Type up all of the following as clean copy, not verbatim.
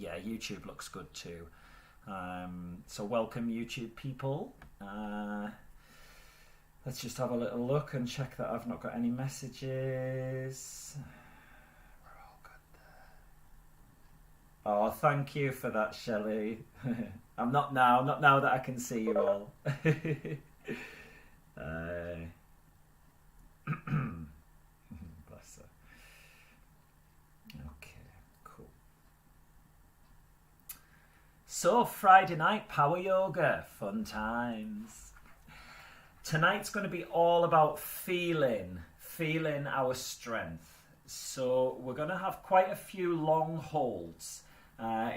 Yeah, YouTube looks good too. So welcome, YouTube people. Let's just have a little look and check that I've not got any messages. We're all good there. Oh, thank you for that, Shelley. Not now that I can see you all. Bless her. Okay, cool. So, Friday night, power yoga, fun times. Tonight's going to be all about feeling our strength. So we're going to have quite a few long holds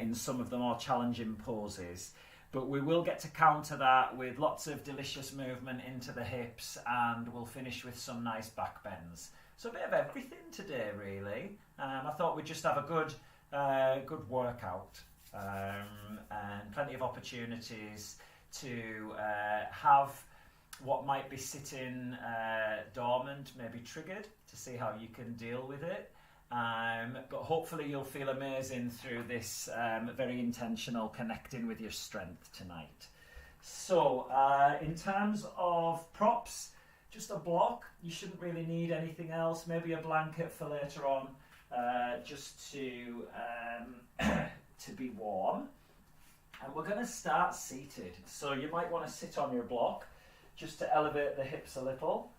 in some of the more challenging poses, but we will get to counter that with lots of delicious movement into the hips, and we'll finish with some nice back bends. So a bit of everything today, really. I thought we'd just have a good workout, and plenty of opportunities to have what might be sitting dormant, maybe triggered, to see how you can deal with it. But hopefully you'll feel amazing through this very intentional connecting with your strength tonight. So in terms of props, just a block. You shouldn't really need anything else. Maybe a blanket for later on, just to be warm. And we're going to start seated. So you might want to sit on your block, just to elevate the hips a little.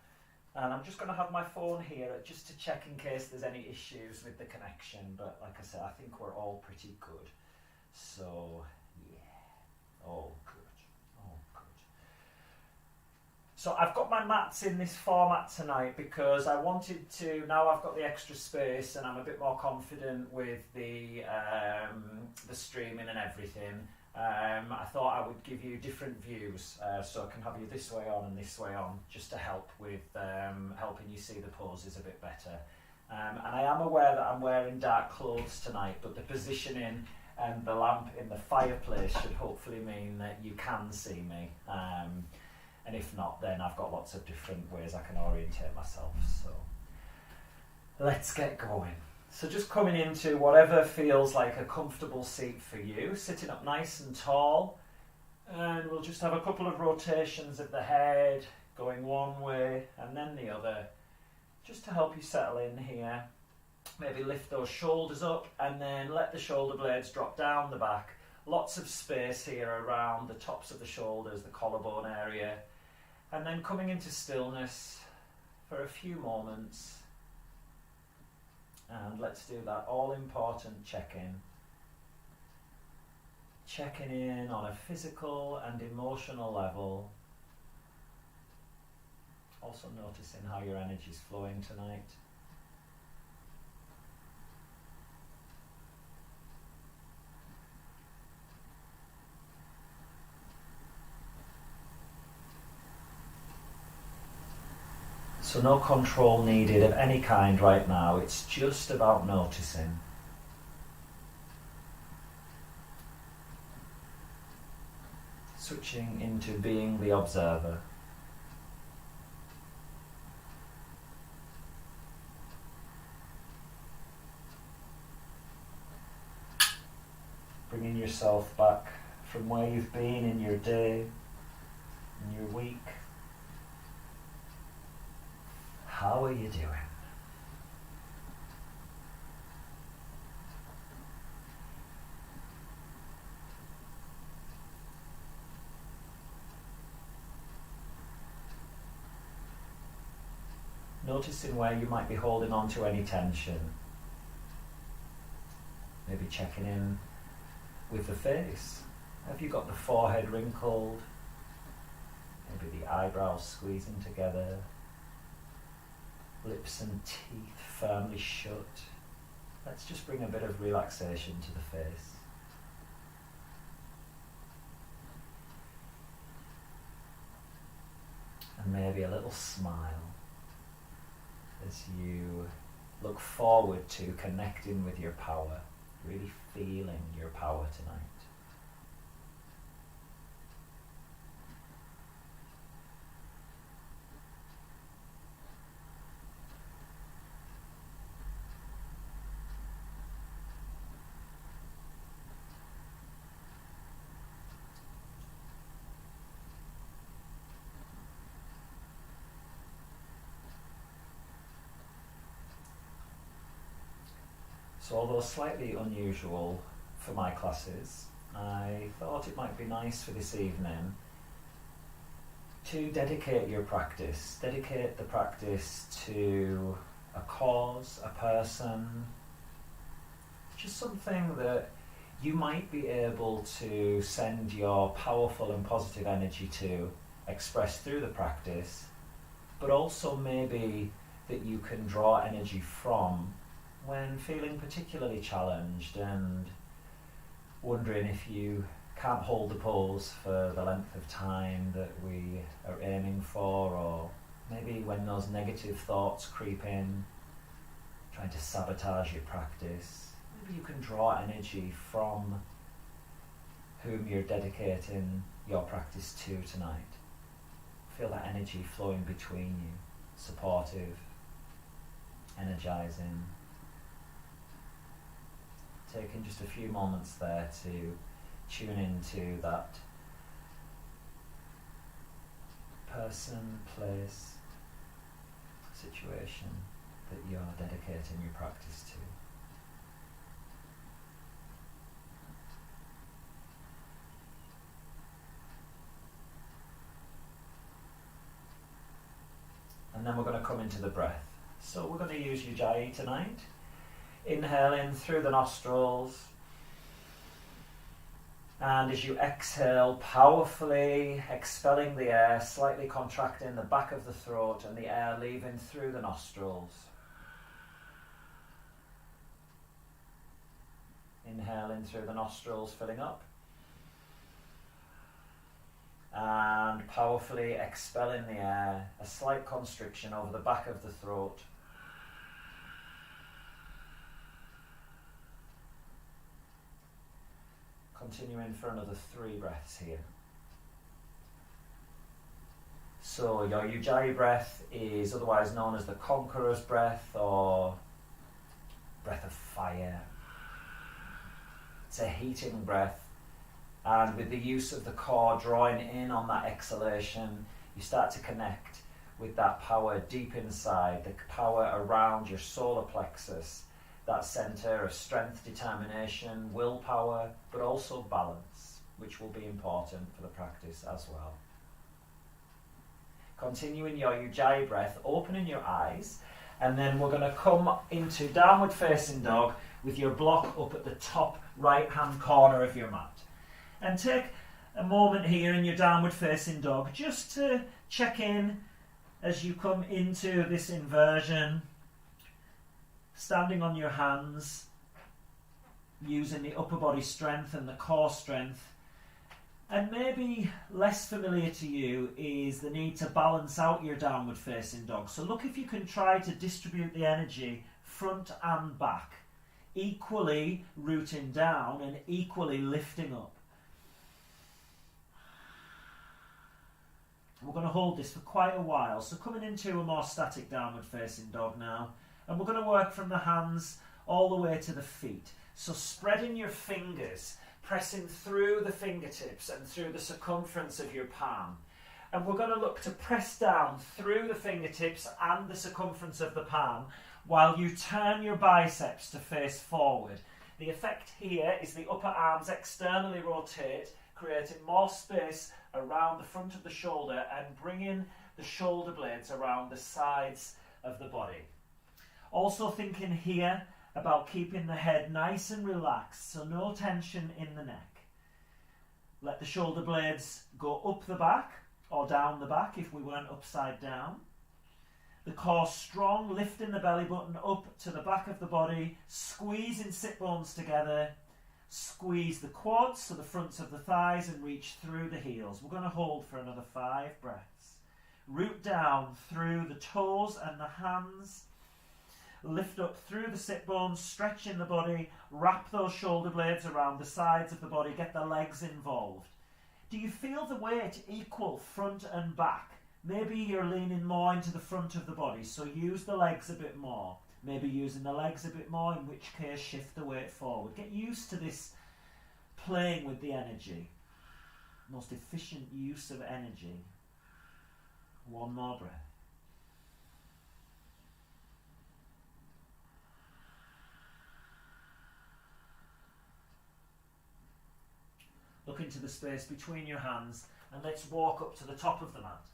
And I'm just going to have my phone here just to check in case there's any issues with the connection. But like I said, I think we're all pretty good. So, yeah, all good, all good. So I've got my mats in this format tonight because I wanted to, now I've got the extra space and I'm a bit more confident with the streaming and everything. I thought I would give you different views, so I can have you this way on and this way on, just to help with helping you see the poses a bit better. And I am aware that I'm wearing dark clothes tonight, but the positioning and the lamp in the fireplace should hopefully mean that you can see me. And if not, then I've got lots of different ways I can orientate myself. So let's get going. So just coming into whatever feels like a comfortable seat for you, sitting up nice and tall, and we'll just have a couple of rotations of the head, going one way and then the other, just to help you settle in here. Maybe lift those shoulders up and then let the shoulder blades drop down the back. Lots of space here around the tops of the shoulders, the collarbone area, and then coming into stillness for a few moments. And let's do that all-important check-in. Checking in on a physical and emotional level. Also noticing how your energy is flowing tonight. So no control needed of any kind right now, it's just about noticing. Switching into being the observer. Bringing yourself back from where you've been in your day, in your week. How are you doing? Noticing where you might be holding on to any tension. Maybe checking in with the face. Have you got the forehead wrinkled? Maybe the eyebrows squeezing together. Lips and teeth firmly shut. Let's just bring a bit of relaxation to the face. And maybe a little smile as you look forward to connecting with your power, really feeling your power tonight. So although slightly unusual for my classes, I thought it might be nice for this evening to dedicate your practice. Dedicate the practice to a cause, a person, just something that you might be able to send your powerful and positive energy to, express through the practice, but also maybe that you can draw energy from when feeling particularly challenged and wondering if you can't hold the pose for the length of time that we are aiming for, or maybe when those negative thoughts creep in, trying to sabotage your practice. Maybe you can draw energy from whom you're dedicating your practice to tonight. Feel that energy flowing between you, supportive, energizing. Taking just a few moments there to tune into that person, place, situation that you're dedicating your practice to. And then we're going to come into the breath. So we're going to use Ujjayi tonight. Inhaling through the nostrils. And as you exhale, powerfully expelling the air, slightly contracting the back of the throat and the air leaving through the nostrils. Inhaling through the nostrils, filling up. And powerfully expelling the air, a slight constriction over the back of the throat. Continuing for another 3 breaths here. So your Ujjayi breath is otherwise known as the conqueror's breath or breath of fire. It's a heating breath, and with the use of the core drawing in on that exhalation, you start to connect with that power deep inside, the power around your solar plexus, that center of strength, determination, willpower, but also balance, which will be important for the practice as well. Continuing your Ujjayi breath, opening your eyes, and then we're going to come into downward facing dog with your block up at the top right hand corner of your mat. And take a moment here in your downward facing dog just to check in as you come into this inversion. Standing on your hands, using the upper body strength and the core strength. And maybe less familiar to you is the need to balance out your downward facing dog. So look if you can try to distribute the energy front and back, equally rooting down and equally lifting up. We're going to hold this for quite a while. So coming into a more static downward facing dog now. And we're going to work from the hands all the way to the feet. So spreading your fingers, pressing through the fingertips and through the circumference of your palm. And we're going to look to press down through the fingertips and the circumference of the palm while you turn your biceps to face forward. The effect here is the upper arms externally rotate, creating more space around the front of the shoulder and bringing the shoulder blades around the sides of the body. Also thinking here about keeping the head nice and relaxed, so no tension in the neck. Let the shoulder blades go up the back or down the back if we weren't upside down. The core strong, lifting the belly button up to the back of the body, squeezing sit bones together. Squeeze the quads, so the fronts of the thighs, and reach through the heels. We're going to hold for another 5 breaths. Root down through the toes and the hands. Lift up through the sit bones, stretching the body, wrap those shoulder blades around the sides of the body, get the legs involved. Do you feel the weight equal front and back? Maybe you're leaning more into the front of the body, so use the legs a bit more. Maybe using the legs a bit more, in which case shift the weight forward. Get used to this playing with the energy. Most efficient use of energy. 1 more breath. Look into the space between your hands and let's walk up to the top of the mat.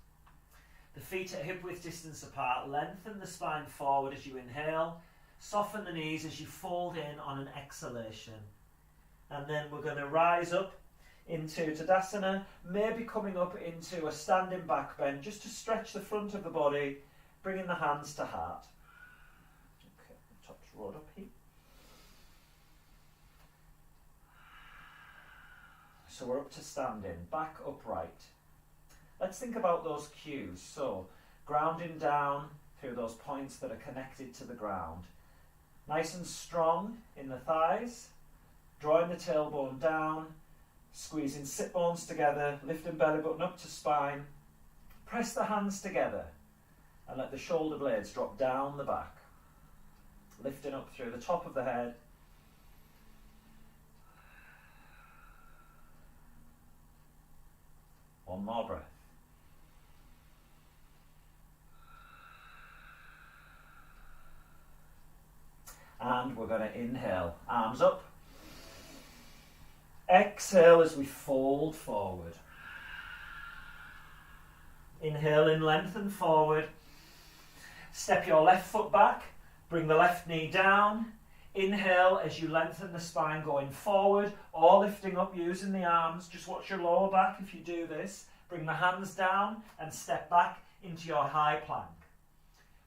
The feet at hip width distance apart. Lengthen the spine forward as you inhale. Soften the knees as you fold in on an exhalation. And then we're going to rise up into Tadasana, maybe coming up into a standing back bend just to stretch the front of the body, bringing the hands to heart. Okay, the top's rolled up here. So we're up to standing, back upright. Let's think about those cues. So, grounding down through those points that are connected to the ground. Nice and strong in the thighs, drawing the tailbone down, squeezing sit bones together, lifting belly button up to spine. Press the hands together and let the shoulder blades drop down the back, lifting up through the top of the head. One more breath. And we're going to inhale, arms up. Exhale as we fold forward. Inhale in, lengthen forward. Step your left foot back, bring the left knee down. Inhale as you lengthen the spine going forward or lifting up using the arms. Just watch your lower back if you do this. Bring the hands down and step back into your high plank.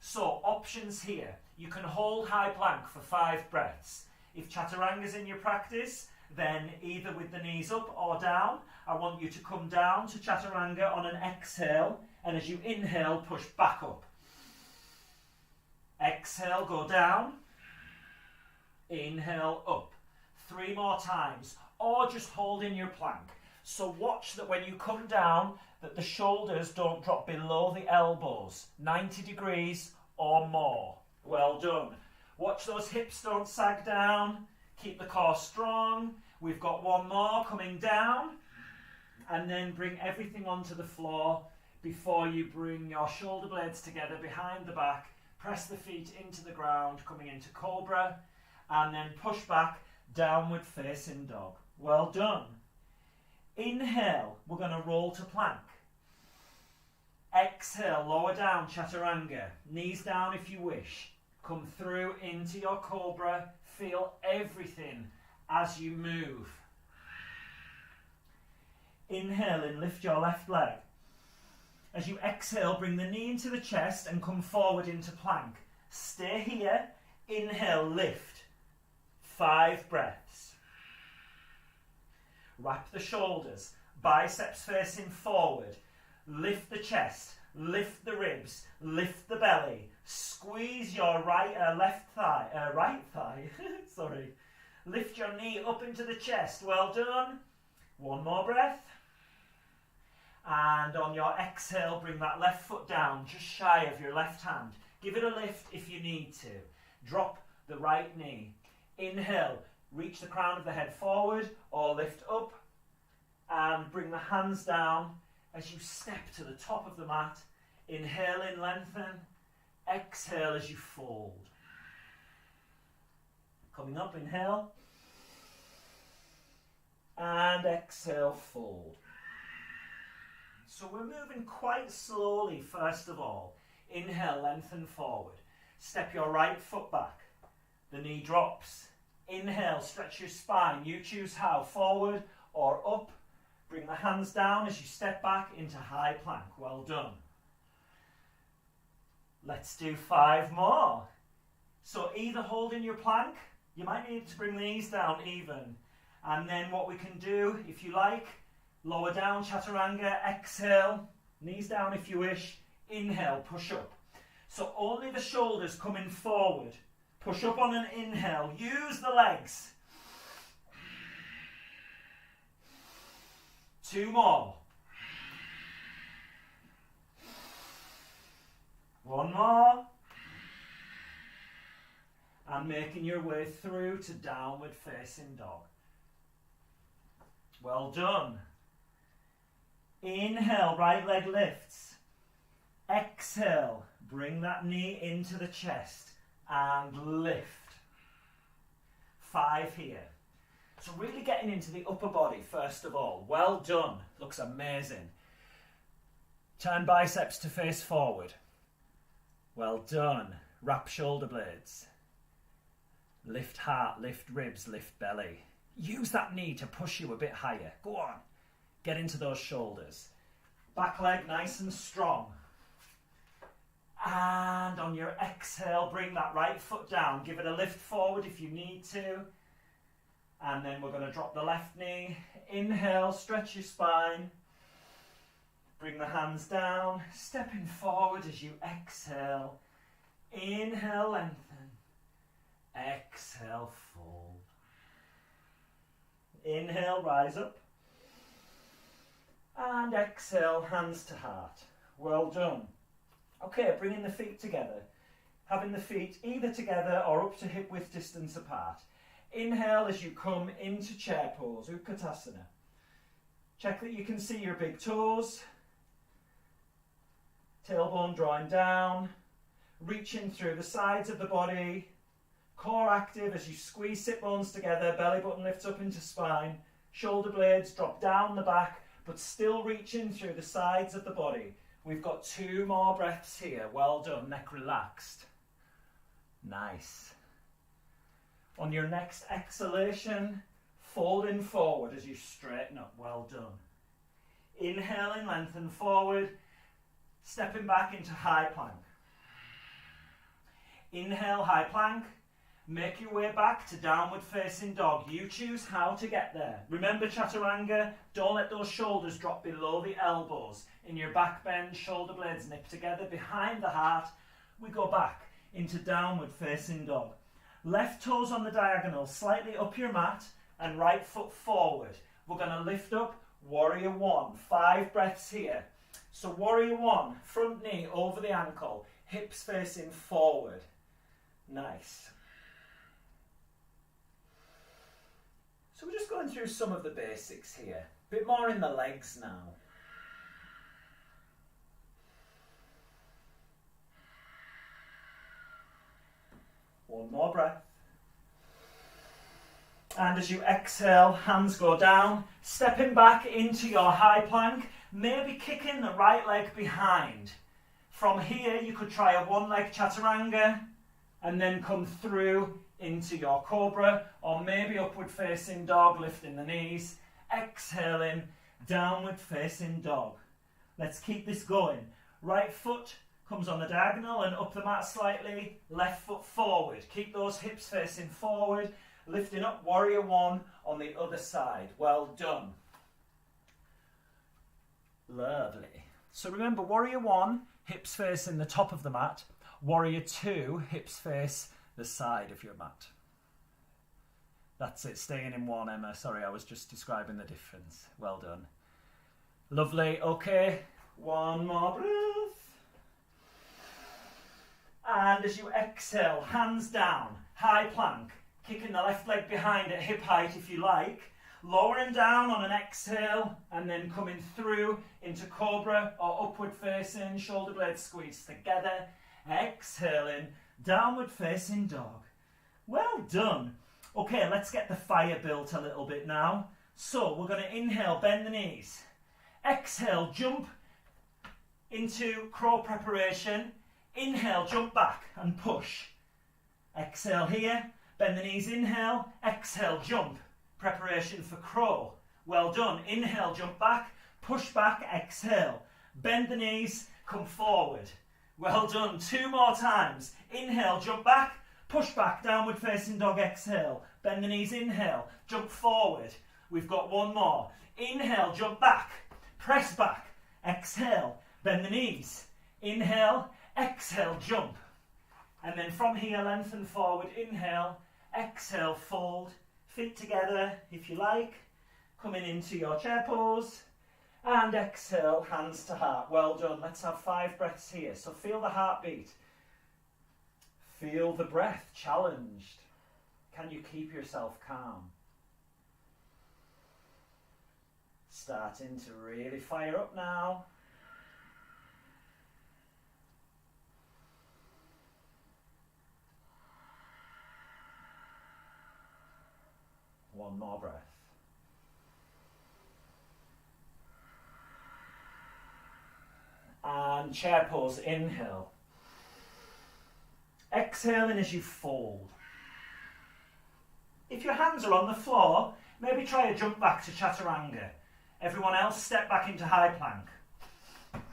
So options here. You can hold high plank for 5 breaths. If Chaturanga's in your practice, then either with the knees up or down, I want you to come down to Chaturanga on an exhale, and as you inhale, push back up. Exhale, go down. Inhale, up. 3 more times, or just hold in your plank. So watch that when you come down, that the shoulders don't drop below the elbows, 90 degrees or more. Well done. Watch those hips don't sag down. Keep the core strong. We've got one more coming down. And then bring everything onto the floor before you bring your shoulder blades together behind the back. Press the feet into the ground, coming into Cobra. And then push back, downward facing dog. Well done. Inhale, we're going to roll to plank. Exhale, lower down, Chaturanga. Knees down if you wish. Come through into your Cobra. Feel everything as you move. Inhale and lift your left leg. As you exhale, bring the knee into the chest and come forward into plank. Stay here. Inhale, lift. 5 breaths. Wrap the shoulders. Biceps facing forward. Lift the chest. Lift the ribs. Lift the belly. Squeeze your right thigh. Sorry. Lift your knee up into the chest. Well done. One more breath. And on your exhale, bring that left foot down, just shy of your left hand. Give it a lift if you need to. Drop the right knee. Inhale, reach the crown of the head forward or lift up. And bring the hands down as you step to the top of the mat. Inhale in, lengthen. Exhale as you fold. Coming up, inhale. And exhale, fold. So we're moving quite slowly first of all. Inhale, lengthen forward. Step your right foot back. The knee drops. Inhale, stretch your spine. You choose how, forward or up. Bring the hands down as you step back into high plank. Well done. Let's do 5 more. So either hold in your plank. You might need to bring the knees down even. And then what we can do, if you like, lower down, Chaturanga, exhale, knees down if you wish, inhale, push up. So only the shoulders coming forward. Push up on an inhale, use the legs. 2 more. 1 more. And making your way through to downward facing dog. Well done. Inhale, right leg lifts. Exhale, bring that knee into the chest and lift. 5 here. So really getting into the upper body first of all. Well done. Looks amazing. Turn biceps to face forward. Well done. Wrap shoulder blades. Lift heart, lift ribs, lift belly. Use that knee to push you a bit higher. Go on. Get into those shoulders. Back leg nice and strong. And on your exhale, bring that right foot down. Give it a lift forward if you need to. And then we're going to drop the left knee. Inhale, stretch your spine. Bring the hands down. Stepping forward as you exhale. Inhale, lengthen. Exhale, fold. Inhale, rise up. And exhale, hands to heart. Well done. Okay, bringing the feet together. Having the feet either together or up to hip width distance apart. Inhale as you come into chair pose, Utkatasana. Check that you can see your big toes. Tailbone drawing down. Reaching through the sides of the body. Core active as you squeeze sit bones together. Belly button lifts up into spine. Shoulder blades drop down the back, but still reaching through the sides of the body. We've got 2 more breaths here. Well done. Neck relaxed. Nice. On your next exhalation, folding forward as you straighten up. Well done. Inhaling, lengthen forward. Stepping back into high plank. Inhale, high plank. Make your way back to downward facing dog. You choose how to get there. Remember chaturanga, don't let those shoulders drop below the elbows. In your back bend, shoulder blades nip together behind the heart. We go back into downward facing dog. Left toes on the diagonal, slightly up your mat, and right foot forward. We're going to lift up warrior 1. 5 breaths here. So warrior 1, front knee over the ankle, hips facing forward. Nice. So we're just going through some of the basics here. A bit more in the legs now. One more breath. And as you exhale, hands go down. Stepping back into your high plank. Maybe kicking the right leg behind. From here, you could try a 1-leg chaturanga and then come through into your cobra, or maybe upward facing dog, lifting the knees. Exhaling, downward facing dog. Let's keep this going. Right foot comes on the diagonal and up the mat slightly. Left foot forward. Keep those hips facing forward. Lifting up warrior 1 on the other side. Well done. Lovely. So remember, warrior 1, hips facing the top of the mat. Warrior 2, hips face the side of your mat. That's it, staying in 1, Emma. Sorry, I was just describing the difference. Well done. Lovely. Okay, 1 more breath. And as you exhale, hands down, high plank, kicking the left leg behind at hip height if you like, lowering down on an exhale and then coming through into cobra or upward facing, shoulder blades squeezed together, exhaling, downward facing dog. Well done. Okay, let's get the fire built a little bit now. So we're going to inhale, bend the knees. Exhale, jump into crow preparation. Inhale, jump back and push. Exhale here, bend the knees, inhale, exhale, jump. Preparation for crow. Well done. Inhale, jump back, push back, exhale. Bend the knees, come forward. Well done. 2 more times. Inhale, jump back, push back, downward facing dog, exhale. Bend the knees, inhale, jump forward. We've got 1 more. Inhale, jump back, press back, exhale, bend the knees. Inhale, exhale, jump. And then from here, lengthen forward, inhale, exhale, fold. Feet together, if you like. Coming into your chair pose. And exhale, hands to heart. Well done. Let's have 5 breaths here. So feel the heartbeat. Feel the breath challenged. Can you keep yourself calm? Starting to really fire up now. One One more breath. And chair pose, inhale. Exhaling as you fold. If your hands are on the floor, maybe try a jump back to chaturanga. Everyone else, step back into high plank.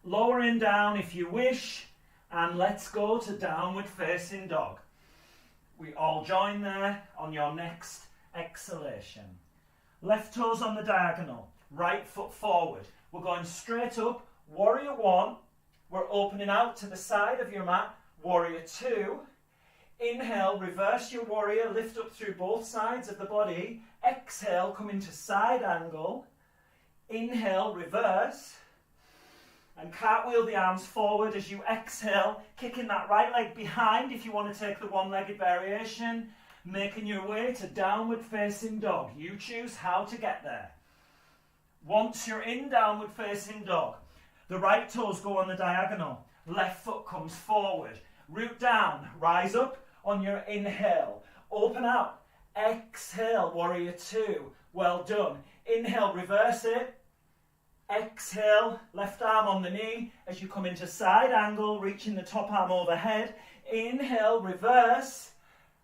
Lowering down if you wish, and let's go to downward facing dog. We all join there on your next exhalation. Left toes on the diagonal, right foot forward. We're going straight up, warrior one. We're opening out to the side of your mat, warrior two. Inhale, reverse your warrior, lift up through both sides of the body. Exhale, come into side angle. Inhale, reverse. And cartwheel the arms forward as you exhale, kicking that right leg behind if you want to take the one-legged variation, making your way to downward facing dog. You choose how to get there. Once you're in downward facing dog, the right toes go on the diagonal, left foot comes forward, root down, rise up on your inhale, open out, exhale, warrior two, well done. Inhale, reverse it. Exhale, left arm on the knee as you come into side angle, reaching the top arm overhead. Inhale, reverse,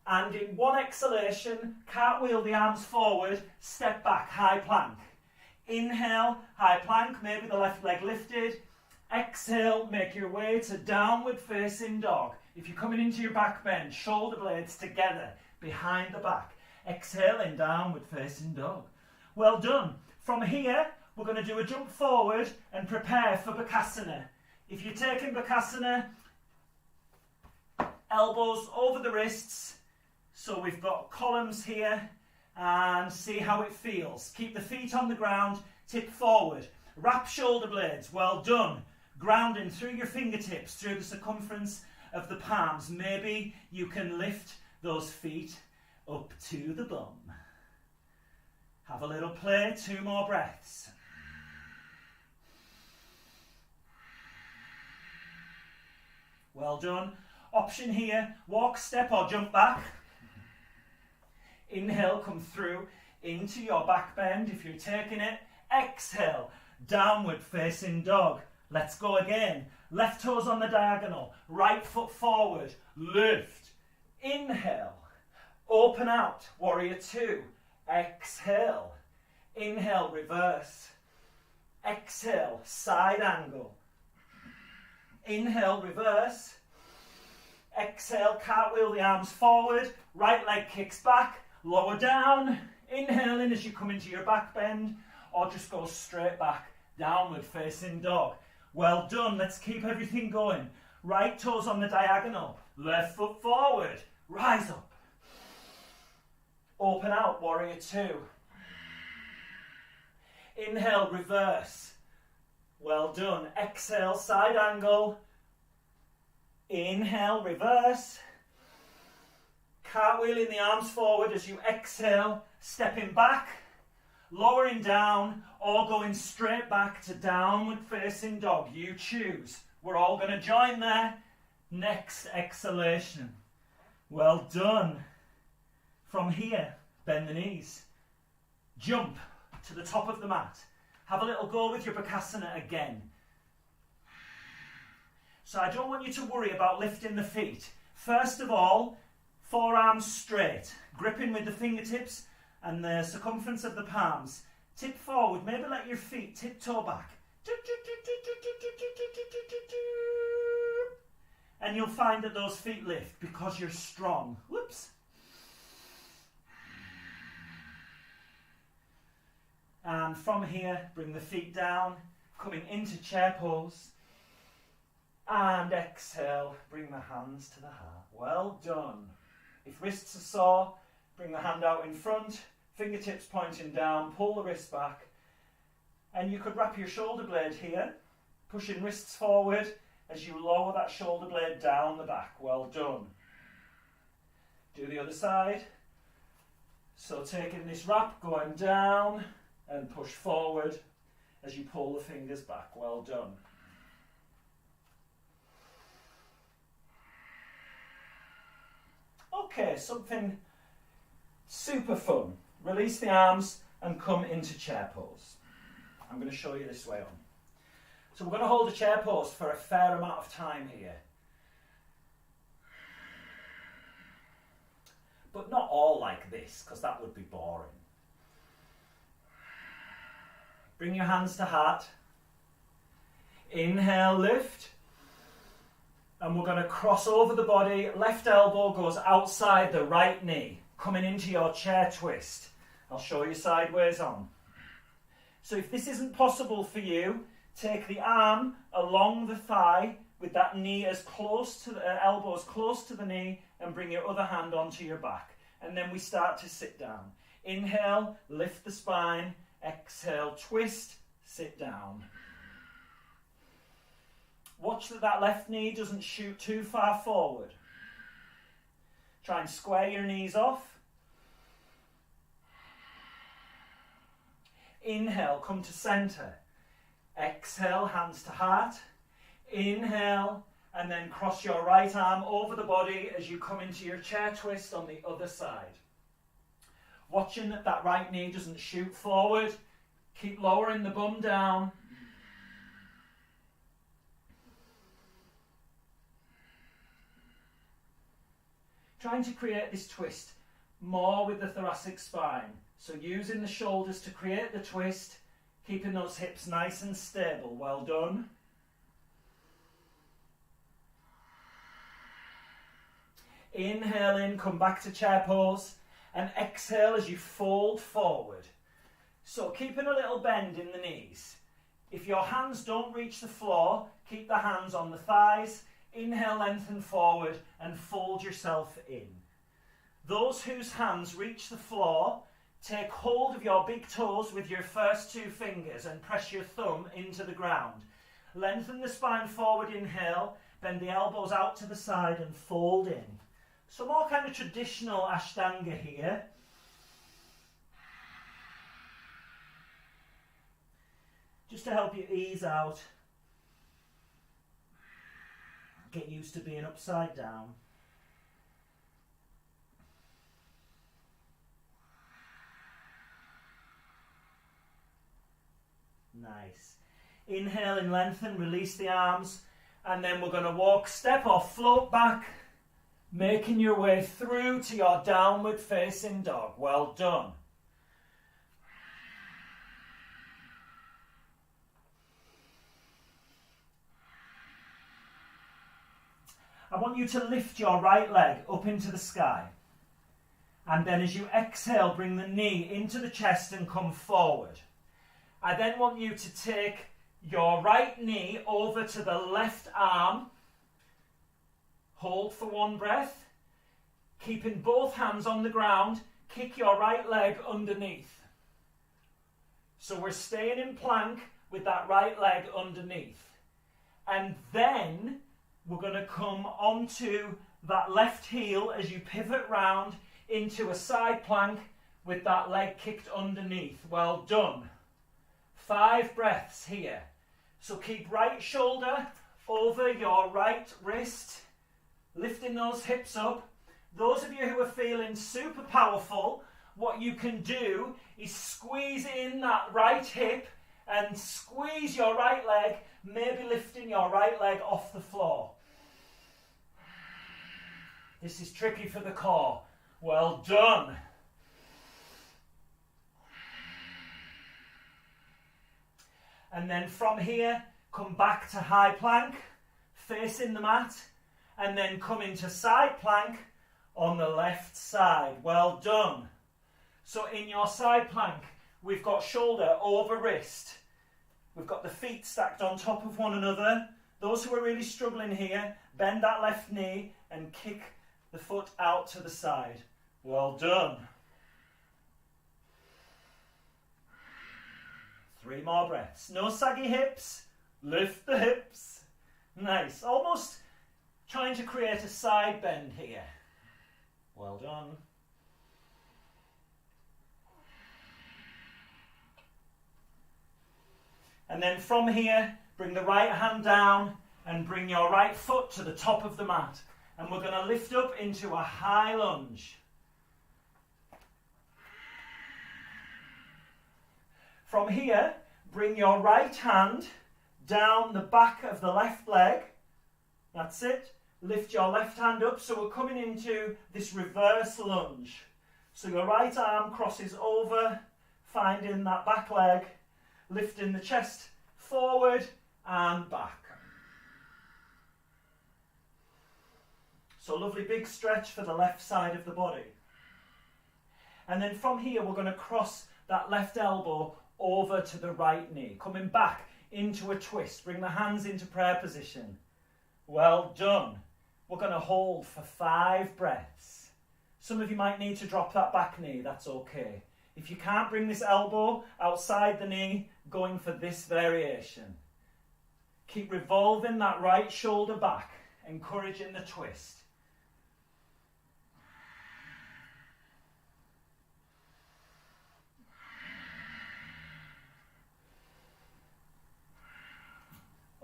and in one exhalation, cartwheel the arms forward, step back, high plank. Inhale, high plank, maybe the left leg lifted. Exhale, make your way to downward facing dog. If you're coming into your back bend, shoulder blades together, behind the back. Exhaling, downward facing dog. Well done. From here, we're going to do a jump forward and prepare for Bakasana. If you're taking Bakasana, elbows over the wrists. So we've got columns here, and see how it feels. Keep the feet on the ground, tip forward. Wrap shoulder blades, well done. Grounding through your fingertips, through the circumference of the palms. Maybe you can lift those feet up to the bum. Have a little play, 2 more breaths. Well done. Option here, walk, step or jump back. Inhale, come through into your back bend if you're taking it. Exhale, downward facing dog. Let's go again. Left toes on the diagonal, right foot forward, lift. Inhale, open out, warrior two. Exhale, inhale, reverse. Exhale, side angle. Inhale, reverse. Exhale, cartwheel the arms forward, right leg kicks back, lower down, inhaling as you come into your back bend, or just go straight back, downward facing dog. Well done, let's keep everything going. Right toes on the diagonal, left foot forward, rise up. Open out, warrior two. Inhale, reverse. Well done. Exhale, side angle. Inhale, reverse. Cartwheeling the arms forward as you exhale, stepping back, lowering down, or going straight back to downward facing dog. You choose. We're all going to join there. Next exhalation. Well done. From here, bend the knees. Jump to the top of the mat. Have a little go with your Bakasana again. So I don't want you to worry about lifting the feet. First of all, forearms straight, gripping with the fingertips and the circumference of the palms. Tip forward, maybe let your feet tiptoe back. And you'll find that those feet lift because you're strong. Whoops. And from here, bring the feet down, coming into chair pose. And exhale, bring the hands to the heart. Well done. If wrists are sore, bring the hand out in front, fingertips pointing down, pull the wrist back. And you could wrap your shoulder blade here, pushing wrists forward as you lower that shoulder blade down the back. Well done. Do the other side. So taking this wrap, going down and push forward as you pull the fingers back. Well done. Okay, something Super fun. Release the arms and come into chair pose. I'm going to show you this way on. So we're going to hold a chair pose for a fair amount of time here. But not all like this, because that would be boring. Bring your hands to heart. Inhale, lift. And we're going to cross over the body. Left elbow goes outside the right knee, coming into your chair twist. I'll show you sideways on. So if this isn't possible for you, take the arm along the thigh with that knee as close to the elbow as close to the knee, and bring your other hand onto your back. And then we start to sit down. Inhale, lift the spine. Exhale, twist, sit down. Watch that left knee doesn't shoot too far forward. Try and square your knees off. Inhale, come to center. Exhale, hands to heart. Inhale, and then cross your right arm over the body as you come into your chair twist on the other side. Watching that right knee doesn't shoot forward. Keep lowering the bum down. Trying to create this twist more with the thoracic spine. So using the shoulders to create the twist, keeping those hips nice and stable. Well done. Inhale in, come back to chair pose, and exhale as you fold forward. So keeping a little bend in the knees. If your hands don't reach the floor, keep the hands on the thighs. Inhale, lengthen forward and fold yourself in. Those whose hands reach the floor, take hold of your big toes with your first two fingers and press your thumb into the ground. Lengthen the spine forward, inhale, bend the elbows out to the side and fold in. So more kind of traditional Ashtanga here. Just to help you ease out. Get used to being upside down. Nice. Inhale and lengthen, release the arms, and then we're going to walk, step or float back, making your way through to your downward facing dog. Well done. I want you to lift your right leg up into the sky. And then as you exhale, bring the knee into the chest and come forward. I then want you to take your right knee over to the left arm. Hold for one breath. Keeping both hands on the ground, kick your right leg underneath. So we're staying in plank with that right leg underneath. And then we're going to come onto that left heel as you pivot round into a side plank with that leg kicked underneath. Well done. 5 breaths here. So keep right shoulder over your right wrist, lifting those hips up. Those of you who are feeling super powerful, what you can do is squeeze in that right hip and squeeze your right leg, maybe lifting your right leg off the floor. This is tricky for the core. Well done. And then from here, come back to high plank, facing the mat, and then come into side plank on the left side. Well done. So in your side plank, we've got shoulder over wrist. We've got the feet stacked on top of one another. Those who are really struggling here, bend that left knee and kick the foot out to the side. Well done. 3 more breaths. No saggy hips. Lift the hips. Nice. Almost trying to create a side bend here. Well done. And then from here, bring the right hand down and bring your right foot to the top of the mat. And we're going to lift up into a high lunge. From here, bring your right hand down the back of the left leg. That's it. Lift your left hand up. So we're coming into this reverse lunge. So your right arm crosses over, finding that back leg, lifting the chest forward and back. So lovely big stretch for the left side of the body. And then from here, we're going to cross that left elbow over to the right knee, coming back into a twist. Bring the hands into prayer position. Well done. We're going to hold for 5 breaths. Some of you might need to drop that back knee. That's okay. If you can't bring this elbow outside the knee, going for this variation. Keep revolving that right shoulder back, encouraging the twist.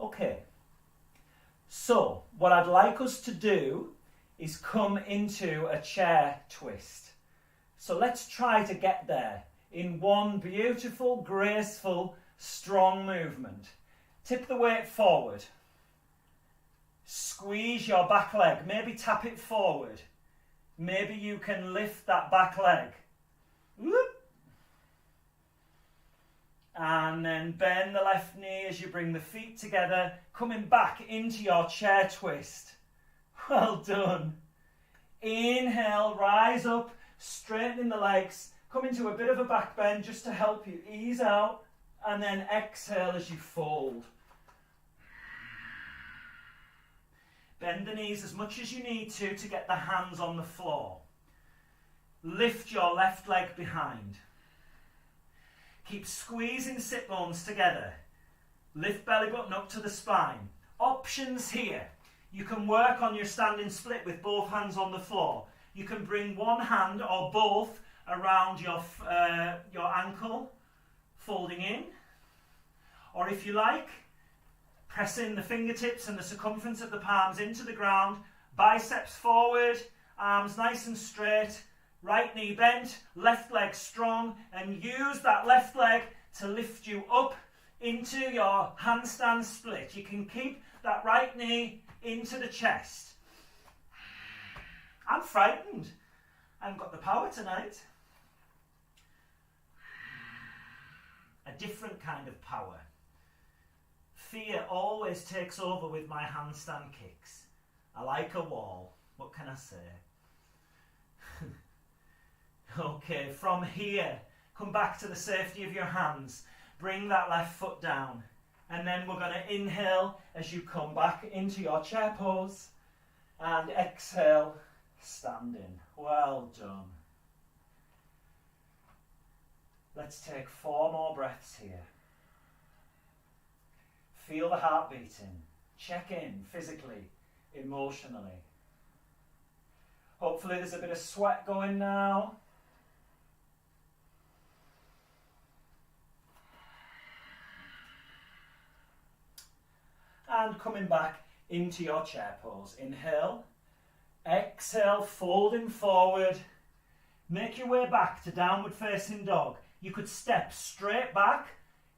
Okay, so what I'd like us to do is come into a chair twist. So let's try to get there in one beautiful, graceful, strong movement. Tip the weight forward. Squeeze your back leg. Maybe tap it forward. Maybe you can lift that back leg. Whoop. And then bend the left knee as you bring the feet together, coming back into your chair twist. Well done. Inhale, rise up, straightening the legs, come into a bit of a back bend just to help you ease out, and then exhale as you fold. Bend the knees as much as you need to get the hands on the floor. Lift your left leg behind. Keep squeezing sit bones together. Lift belly button up to the spine. Options here. You can work on your standing split with both hands on the floor. You can bring one hand or both around your ankle, folding in. Or if you like, pressing the fingertips and the circumference of the palms into the ground, biceps forward, arms nice and straight, right knee bent, left leg strong, and use that left leg to lift you up into your handstand split. You can keep that right knee into the chest. I'm frightened. I haven't got the power tonight. A different kind of power. Fear always takes over with my handstand kicks. I like a wall. What can I say? Okay, from here, come back to the safety of your hands. Bring that left foot down. And then we're going to inhale as you come back into your chair pose. And exhale, standing. Well done. Let's take 4 more breaths here. Feel the heart beating. Check in physically, emotionally. Hopefully there's a bit of sweat going now. And coming back into your chair pose. Inhale. Exhale, folding forward. Make your way back to downward facing dog. You could step straight back.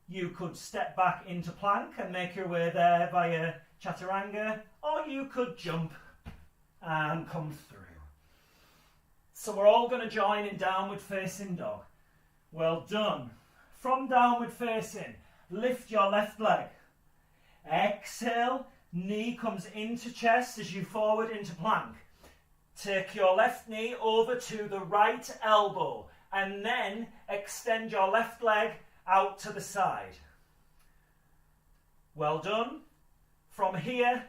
You could step back into plank and make your way there via chaturanga. Or you could jump and come through. So we're all going to join in downward facing dog. Well done. From downward facing, lift your left leg. Exhale, knee comes into chest as you forward into plank. Take your left knee over to the right elbow and then extend your left leg out to the side. Well done. From here,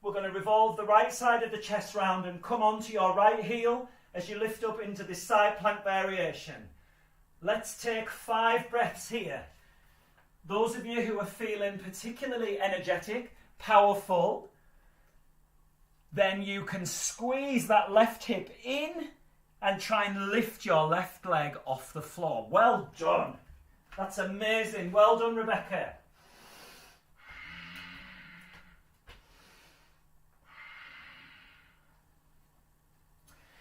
we're going to revolve the right side of the chest round and come onto your right heel as you lift up into this side plank variation. Let's take 5 breaths here. Those of you who are feeling particularly energetic, powerful, then you can squeeze that left hip in and try and lift your left leg off the floor. Well done. That's amazing. Well done, Rebecca.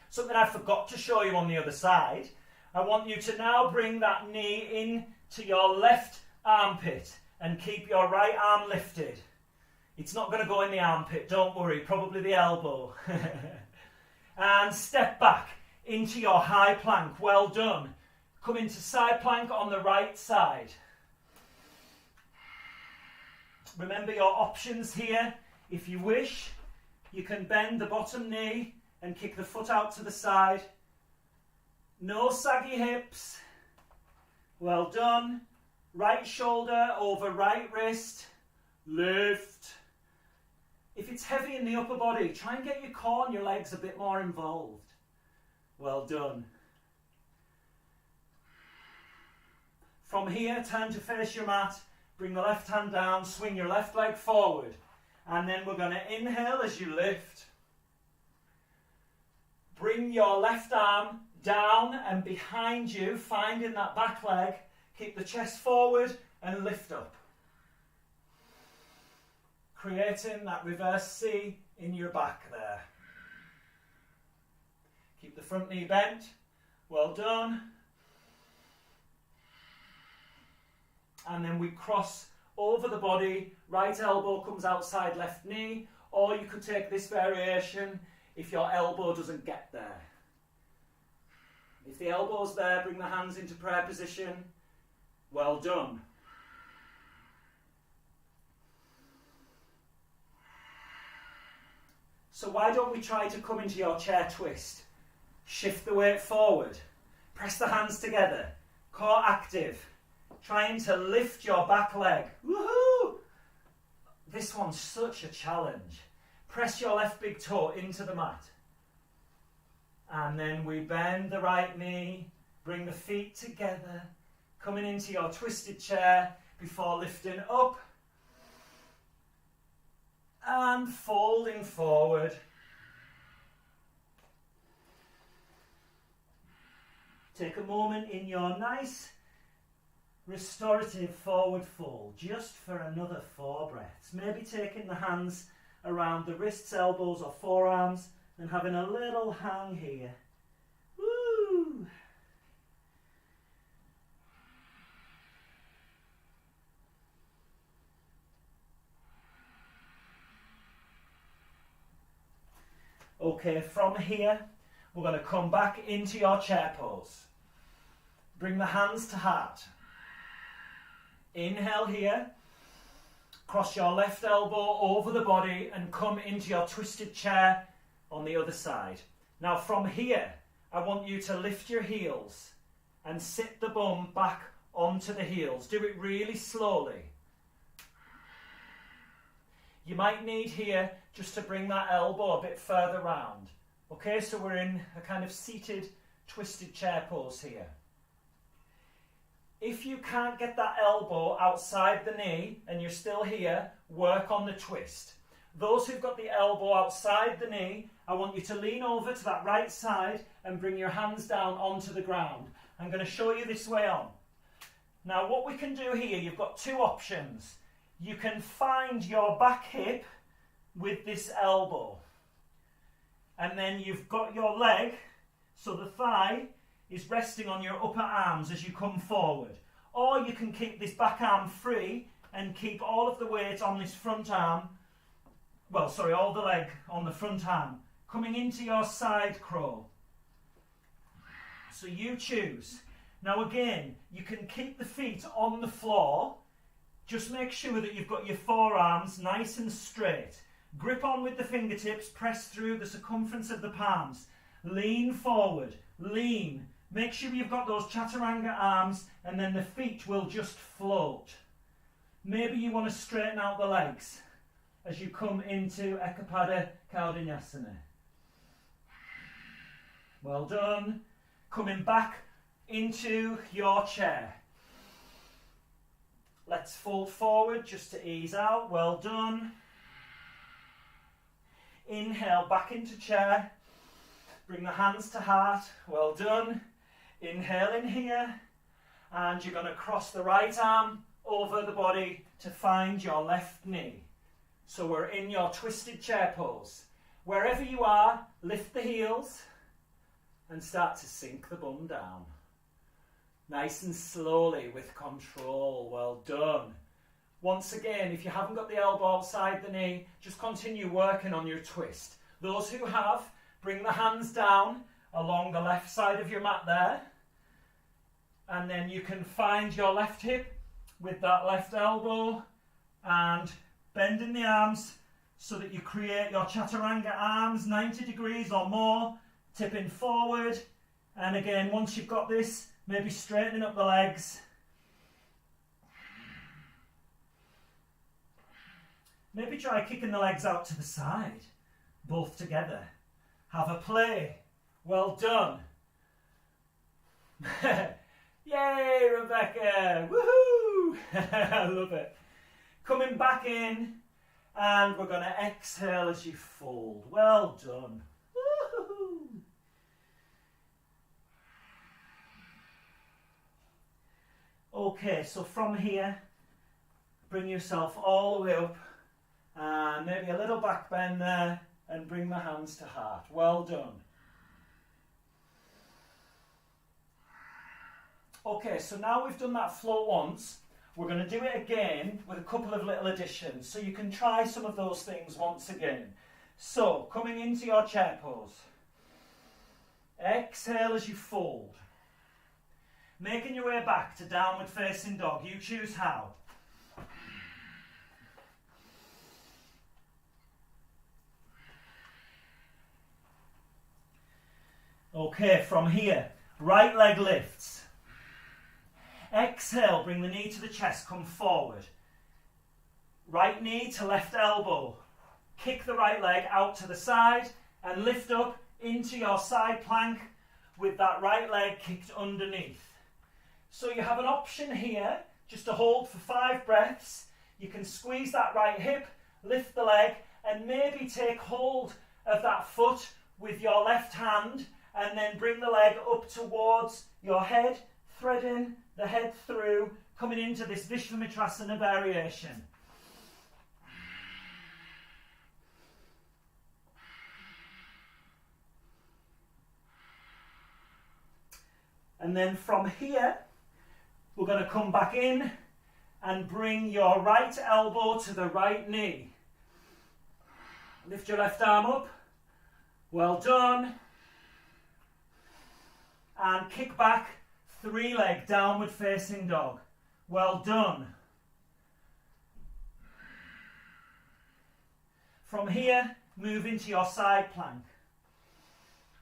Something I forgot to show you on the other side. I want you to now bring that knee in to your left armpit and keep your right arm lifted. It's not going to go in the armpit, don't worry, probably the elbow. And step back into your high plank. Well done. Come into side plank on the right side. Remember your options here. If you wish, you can bend the bottom knee and kick the foot out to the side. No saggy hips. Well done. Right shoulder over right wrist. Lift. If it's heavy in the upper body, try and get your core and your legs a bit more involved. Well done. From here, turn to face your mat. Bring the left hand down, swing your left leg forward. And then we're going to inhale as you lift. Bring your left arm down and behind you, finding that back leg. Keep the chest forward and lift up. Creating that reverse C in your back there. Keep the front knee bent. Well done. And then we cross over the body. Right elbow comes outside left knee. Or you could take this variation if your elbow doesn't get there. If the elbow's there, bring the hands into prayer position. Well done. So why don't we try to come into your chair twist? Shift the weight forward. Press the hands together. Core active. Trying to lift your back leg. Woohoo! This one's such a challenge. Press your left big toe into the mat. And then we bend the right knee. Bring the feet together. Coming into your twisted chair before lifting up. And folding forward. Take a moment in your nice restorative forward fold, just for another 4 breaths. Maybe taking the hands around the wrists, elbows or forearms and having a little hang here. Woo! Okay, from here, we're going to come back into your chair pose. Bring the hands to heart. Inhale here. Cross your left elbow over the body and come into your twisted chair on the other side. Now from here, I want you to lift your heels and sit the bum back onto the heels. Do it really slowly. You might need here just to bring that elbow a bit further round. Okay, so we're in a kind of seated, twisted chair pose here. If you can't get that elbow outside the knee and you're still here, work on the twist. Those who've got the elbow outside the knee, I want you to lean over to that right side and bring your hands down onto the ground. I'm going to show you this way on. Now what we can do here, you've got 2 options. You can find your back hip with this elbow. And then you've got your leg, so the thigh is resting on your upper arms as you come forward. Or you can keep this back arm free and keep all of the weight on this front arm, all the leg on the front arm, coming into your side crow. So you choose. Now again, you can keep the feet on the floor. Just make sure that you've got your forearms nice and straight. Grip on with the fingertips, press through the circumference of the palms. Lean forward, lean. Make sure you've got those chaturanga arms and then the feet will just float. Maybe you want to straighten out the legs as you come into Ekapada Kaudinyasana. Well done. Coming back into your chair. Let's fold forward just to ease out. Well done. Inhale back into chair. Bring the hands to heart. Well done. Inhale in here. And you're going to cross the right arm over the body to find your left knee. So we're in your twisted chair pose. Wherever you are, lift the heels and start to sink the bum down. Nice and slowly with control. Well done. Once again, if you haven't got the elbow outside the knee, just continue working on your twist. Those who have, bring the hands down along the left side of your mat there. And then you can find your left hip with that left elbow and bending the arms so that you create your chaturanga arms 90 degrees or more, tipping forward. And again, once you've got this, maybe straightening up the legs. Maybe try kicking the legs out to the side, both together. Have a play. Well done. Yay, Rebecca! Woohoo! I love it. Coming back in, and we're going to exhale as you fold. Well done. Woohoo! Okay, so from here, bring yourself all the way up, and maybe a little back bend there, and bring the hands to heart. Well done. Okay, so now we've done that flow once, we're going to do it again with a couple of little additions. So you can try some of those things once again. So, coming into your chair pose. Exhale as you fold. Making your way back to downward facing dog. You choose how. Okay, from here, right leg lifts. Exhale, bring the knee to the chest, come forward. Right knee to left elbow. Kick the right leg out to the side and lift up into your side plank with that right leg kicked underneath. So you have an option here, just to hold for 5 breaths. You can squeeze that right hip, lift the leg, and maybe take hold of that foot with your left hand, and then bring the leg up towards your head, threading the head through, coming into this Vishvamitrasana variation. And then from here, we're going to come back in and bring your right elbow to the right knee. Lift your left arm up. Well done. And kick back, 3-leg downward facing dog. Well done. From here, move into your side plank.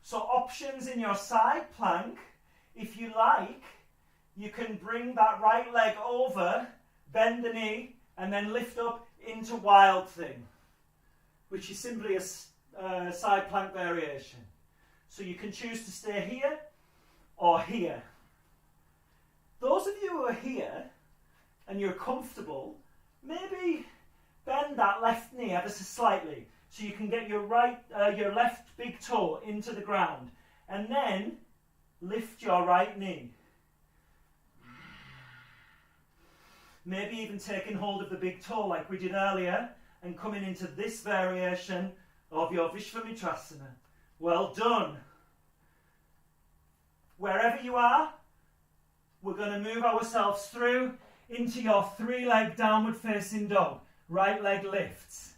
So options in your side plank, if you like, you can bring that right leg over, bend the knee, and then lift up into Wild Thing, which is simply a side plank variation. So you can choose to stay here or here. Those of you who are here and you're comfortable, maybe bend that left knee ever so slightly so you can get your left big toe into the ground, and then lift your right knee. Maybe even taking hold of the big toe like we did earlier and coming into this variation of your Vishvamitrasana. Well done. Wherever you are, we're going to move ourselves through into your 3-leg downward facing dog. Right leg lifts.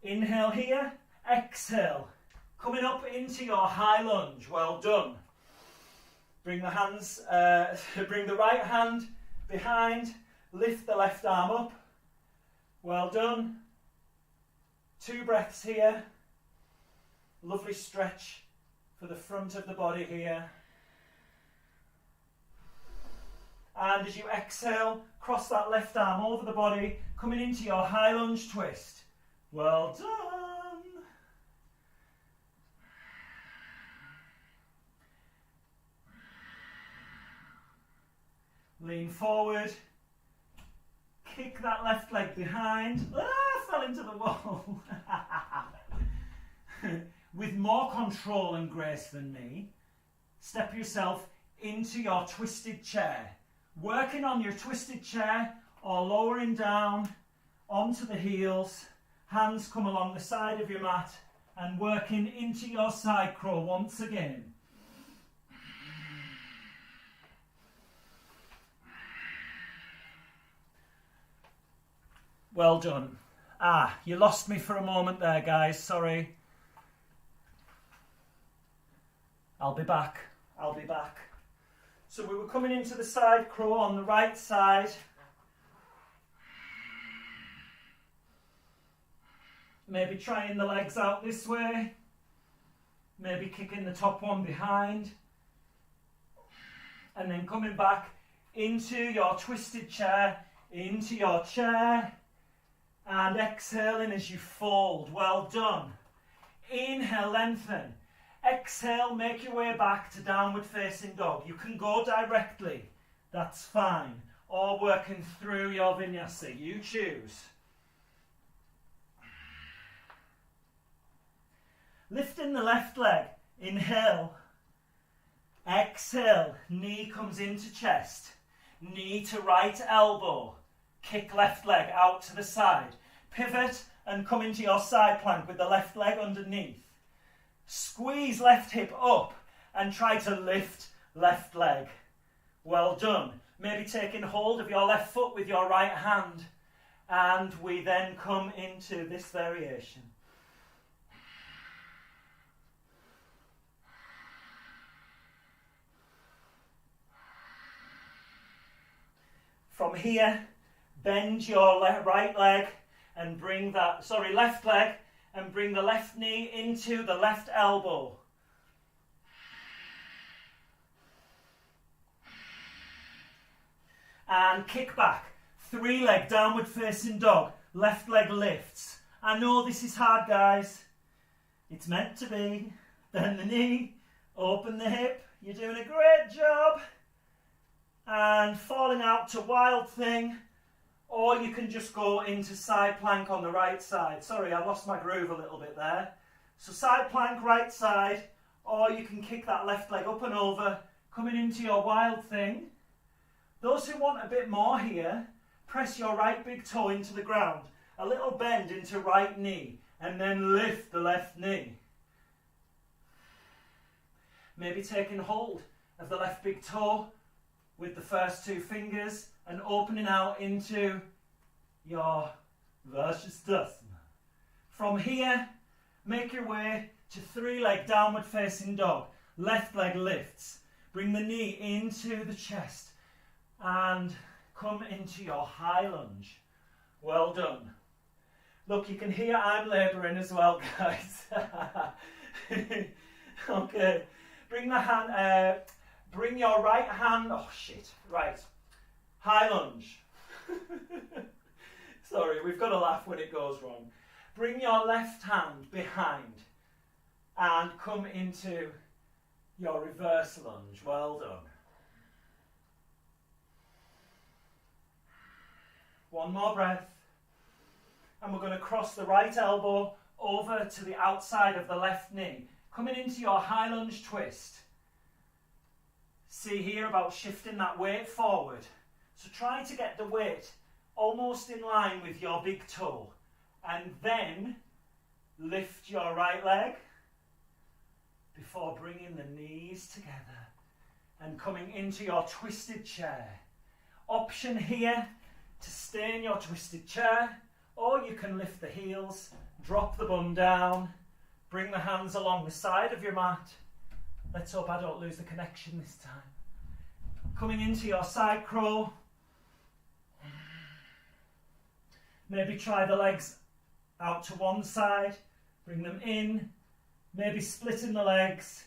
Inhale here, exhale. Coming up into your high lunge. Well done. Bring the hands, bring the right hand behind, lift the left arm up. Well done. 2 breaths here. Lovely stretch for the front of the body here. And as you exhale, cross that left arm over the body, coming into your high lunge twist. Well done. Lean forward. Kick that left leg behind. Fell into the wall. With more control and grace than me, step yourself into your twisted chair. Working on your twisted chair or lowering down onto the heels. Hands come along the side of your mat and working into your side crow once again. Well done. You lost me for a moment there, guys. Sorry. I'll be back. So we were coming into the side crow on the right side. Maybe trying the legs out this way. Maybe kicking the top one behind. And then coming back into your twisted chair, into your chair. And exhaling as you fold. Well done. Inhale, lengthen. Exhale, make your way back to downward facing dog. You can go directly, that's fine. Or working through your vinyasa, you choose. Lifting the left leg, inhale. Exhale, knee comes into chest. Knee to right elbow. Kick left leg out to the side. Pivot and come into your side plank with the left leg underneath. Squeeze left hip up and try to lift left leg. Well done. Maybe taking hold of your left foot with your right hand. And we then come into this variation. From here, bend your right leg and bring left leg and bring the left knee into the left elbow. And kick back. 3-leg downward facing dog. Left leg lifts. I know this is hard, guys. It's meant to be. Bend the knee, open the hip. You're doing a great job. And falling out to wild thing. Or you can just go into side plank on the right side. Sorry, I lost my groove a little bit there. So side plank, right side. Or you can kick that left leg up and over, coming into your wild thing. Those who want a bit more here, press your right big toe into the ground. A little bend into right knee. And then lift the left knee. Maybe taking hold of the left big toe with the first 2 fingers and opening out into your vinyasas. From here, make your way to 3-leg downward facing dog. Left leg lifts. Bring the knee into the chest and come into your high lunge. Well done. Look, you can hear I'm labouring as well, guys. Okay, bring your right hand, right, high lunge. Sorry, we've got to laugh when it goes wrong. Bring your left hand behind and come into your reverse lunge. Well done. One more breath. And we're going to cross the right elbow over to the outside of the left knee. Coming into your high lunge twist. See here about shifting that weight forward. So try to get the weight almost in line with your big toe. And then lift your right leg before bringing the knees together and coming into your twisted chair. Option here to stay in your twisted chair, or you can lift the heels, drop the bum down, bring the hands along the side of your mat. Let's hope I don't lose the connection this time. Coming into your side crow. Maybe try the legs out to one side, bring them in, maybe splitting the legs.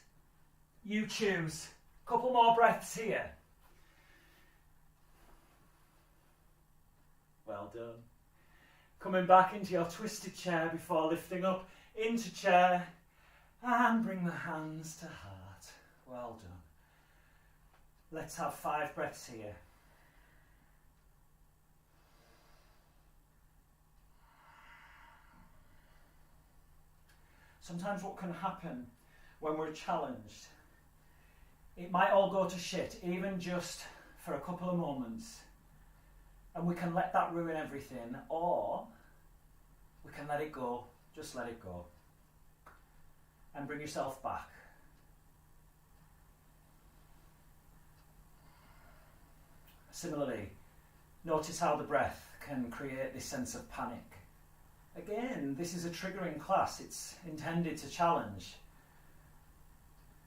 You choose. Couple more breaths here. Well done. Coming back into your twisted chair before lifting up into chair and bring the hands to heart. Well done. Let's have 5 breaths here. Sometimes what can happen when we're challenged, it might all go to shit, even just for a couple of moments. And we can let that ruin everything, or we can let it go, just let it go. And bring yourself back. Similarly, Notice how the breath can create this sense of panic. Again, this is a triggering class. It's intended to challenge.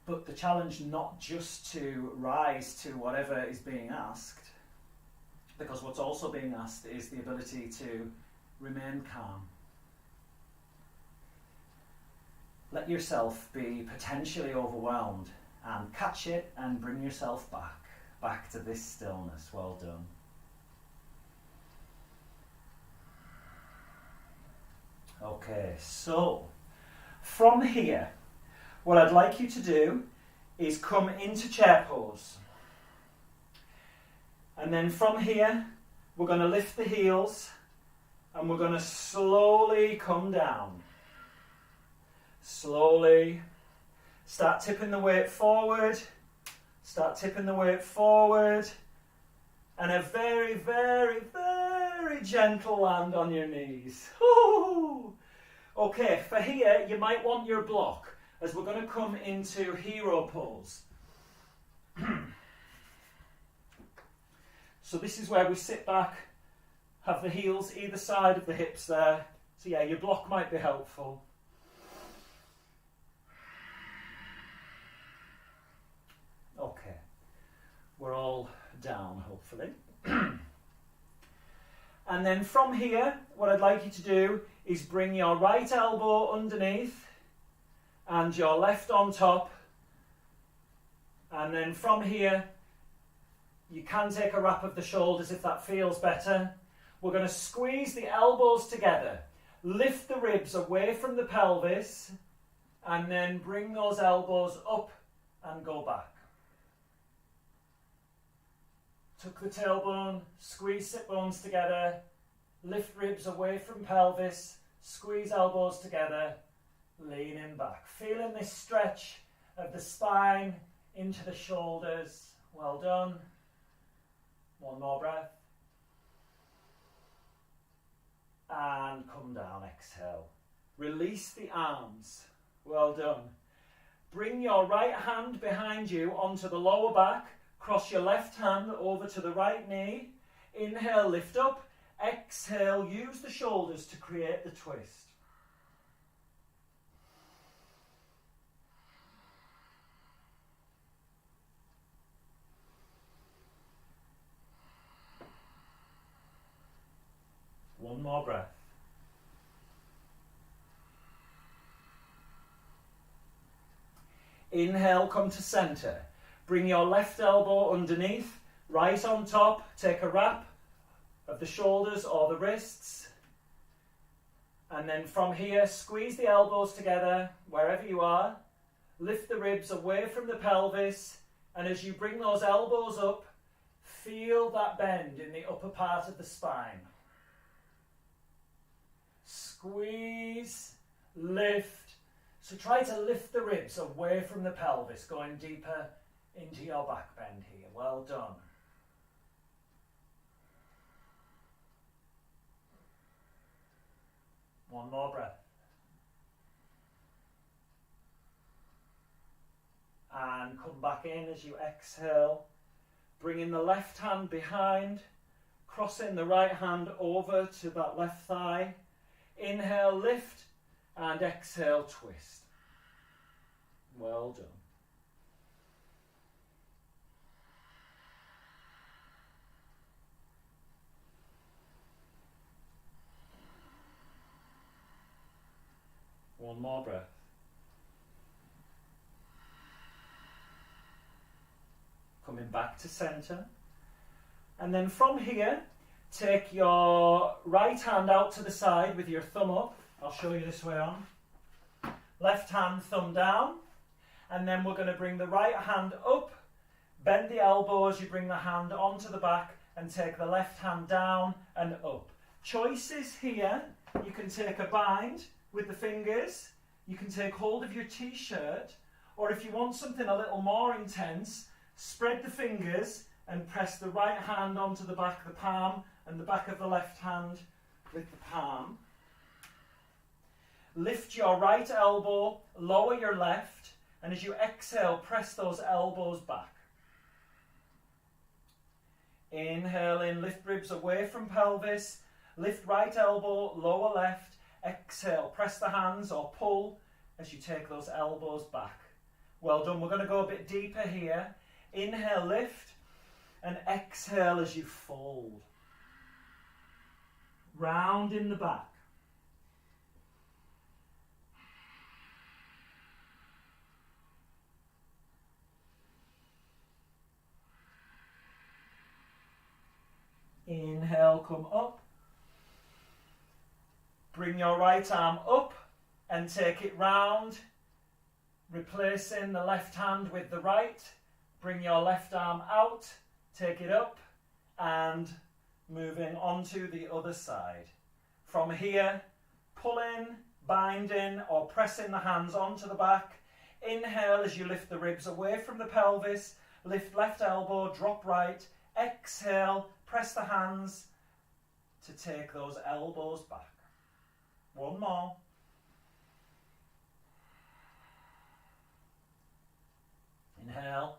But the challenge not just to rise to whatever is being asked, because what's also being asked is the ability to remain calm. Let yourself be potentially overwhelmed and catch it and bring yourself back to this stillness. Well done. Okay, so from here, what I'd like you to do is come into chair pose. And then from here, we're going to lift the heels and we're going to slowly come down. Slowly. Start tipping the weight forward. Start tipping the weight forward. And a very, very, very gentle land on your knees. Ooh. Okay, for here, you might want your block as we're going to come into hero pose. So this is where we sit back, have the heels either side of the hips there. So yeah, your block might be helpful. Okay, we're all down, hopefully. And then from here, what I'd like you to do is bring your right elbow underneath and your left on top. And then from here, you can take a wrap of the shoulders if that feels better. We're going to squeeze the elbows together, lift the ribs away from the pelvis, and then bring those elbows up and go back. Tuck the tailbone, squeeze sit bones together, lift ribs away from pelvis, squeeze elbows together, leaning back. Feeling this stretch of the spine into the shoulders. Well done. One more breath. And come down, exhale. Release the arms. Well done. Bring your right hand behind you onto the lower back. Cross your left hand over to the right knee. Inhale, lift up. Exhale, use the shoulders to create the twist. One more breath. Inhale, come to center. Bring your left elbow underneath, right on top. Take a wrap of the shoulders or the wrists. And then from here, squeeze the elbows together wherever you are. Lift the ribs away from the pelvis. And as you bring those elbows up, feel that bend in the upper part of the spine. Squeeze, lift. So try to lift the ribs away from the pelvis, going deeper into your back bend here. Well done. One more breath. And come back in as you exhale. Bringing the left hand behind, crossing the right hand over to that left thigh. Inhale, lift, and exhale, twist. Well done. One more breath. Coming back to center. And then from here, take your right hand out to the side with your thumb up. I'll show you this way on. Left hand, thumb down. And then we're going to bring the right hand up. Bend the elbow as you bring the hand onto the back and take the left hand down and up. Choices here. You can take a bind with the fingers. You can take hold of your t-shirt. Or if you want something a little more intense, spread the fingers and press the right hand onto the back of the palm and the back of the left hand with the palm. Lift your right elbow, lower your left, and as you exhale, press those elbows back. Inhale in, lift ribs away from pelvis. Lift right elbow, lower left. Exhale, press the hands or pull as you take those elbows back. Well done. We're going to go a bit deeper here. Inhale, lift, and exhale as you fold. Round in the back. Inhale, come up. Bring your right arm up and take it round, replacing the left hand with the right. Bring your left arm out, take it up, and moving onto the other side. From here, pulling, binding, or pressing the hands onto the back. Inhale as you lift the ribs away from the pelvis. Lift left elbow, drop right. Exhale, press the hands to take those elbows back. One more. Inhale.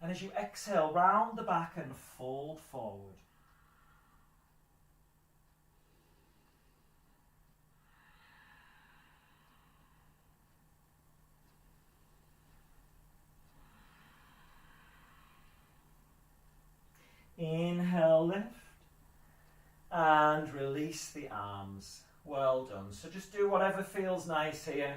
And as you exhale, round the back and fold forward. Inhale, lift. And release the arms. Well done. So just do whatever feels nice here.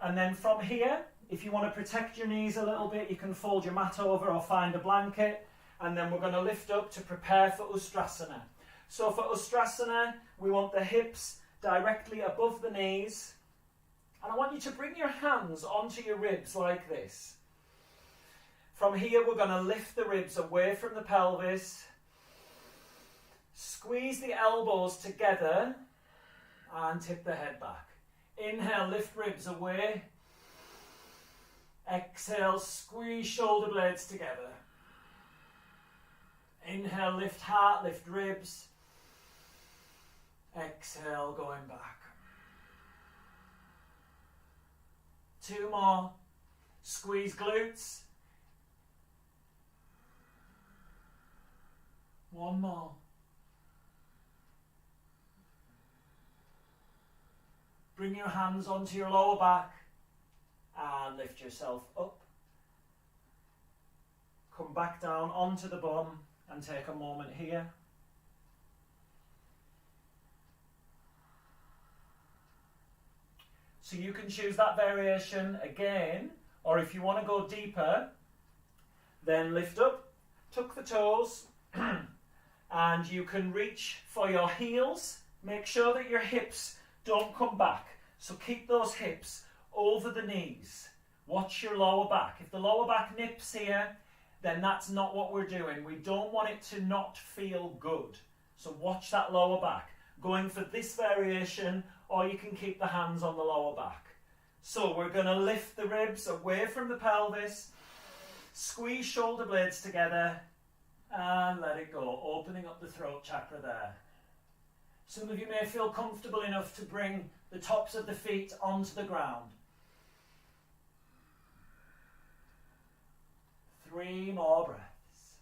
And then from here, if you want to protect your knees a little bit, you can fold your mat over or find a blanket. And then we're going to lift up to prepare for Ustrasana. So for Ustrasana, we want the hips directly above the knees. And I want you to bring your hands onto your ribs like this. From here, we're going to lift the ribs away from the pelvis. Squeeze the elbows together and tip the head back. Inhale, lift ribs away. Exhale, squeeze shoulder blades together. Inhale, lift heart, lift ribs. Exhale, going back. Two more. Squeeze glutes. One more. Bring your hands onto your lower back and lift yourself up. Come back down onto the bum and take a moment here. So you can choose that variation again, or if you want to go deeper, then lift up, tuck the toes, and you can reach for your heels. Make sure that your hips don't come back. So keep those hips over the knees. Watch your lower back. If the lower back nips here, then that's not what we're doing. We don't want it to not feel good. So watch that lower back. Going for this variation, or you can keep the hands on the lower back. So we're going to lift the ribs away from the pelvis, squeeze shoulder blades together, and let it go, opening up the throat chakra there. Some of you may feel comfortable enough to bring the tops of the feet onto the ground. 3 more breaths.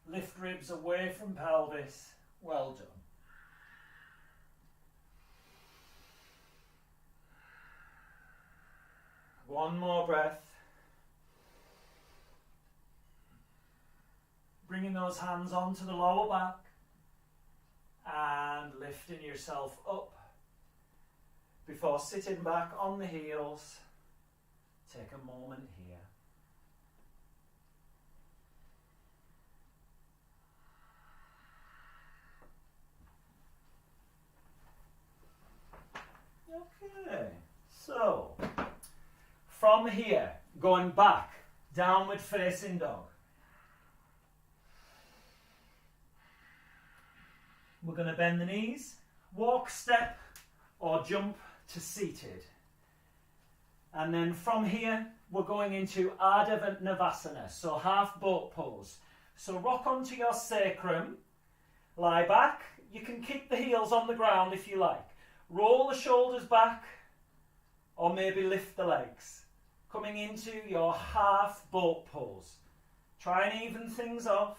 Lift ribs away from pelvis. Well done. One more breath. Bringing those hands onto the lower back and lifting yourself up before sitting back on the heels. Take a moment here. Okay, so from here, going back, downward facing dog. We're going to bend the knees, walk, step, or jump to seated. And then from here, we're going into Ardha Navasana, so half boat pose. So rock onto your sacrum, lie back. You can keep the heels on the ground if you like. Roll the shoulders back, or maybe lift the legs. Coming into your half boat pose. Try and even things off.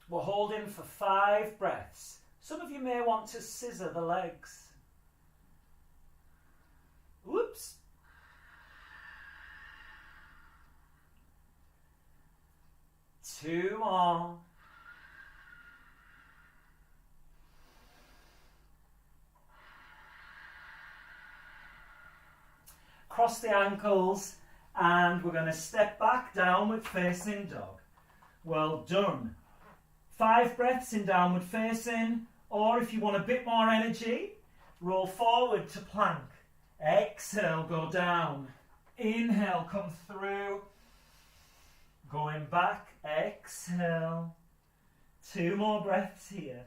We're holding for 5 breaths. Some of you may want to scissor the legs. Whoops. Two more. Cross the ankles and we're going to step back, downward facing dog. Well done. 5 breaths in downward facing, or if you want a bit more energy, roll forward to plank. Exhale, go down. Inhale, come through. Going back, exhale. 2 more breaths here.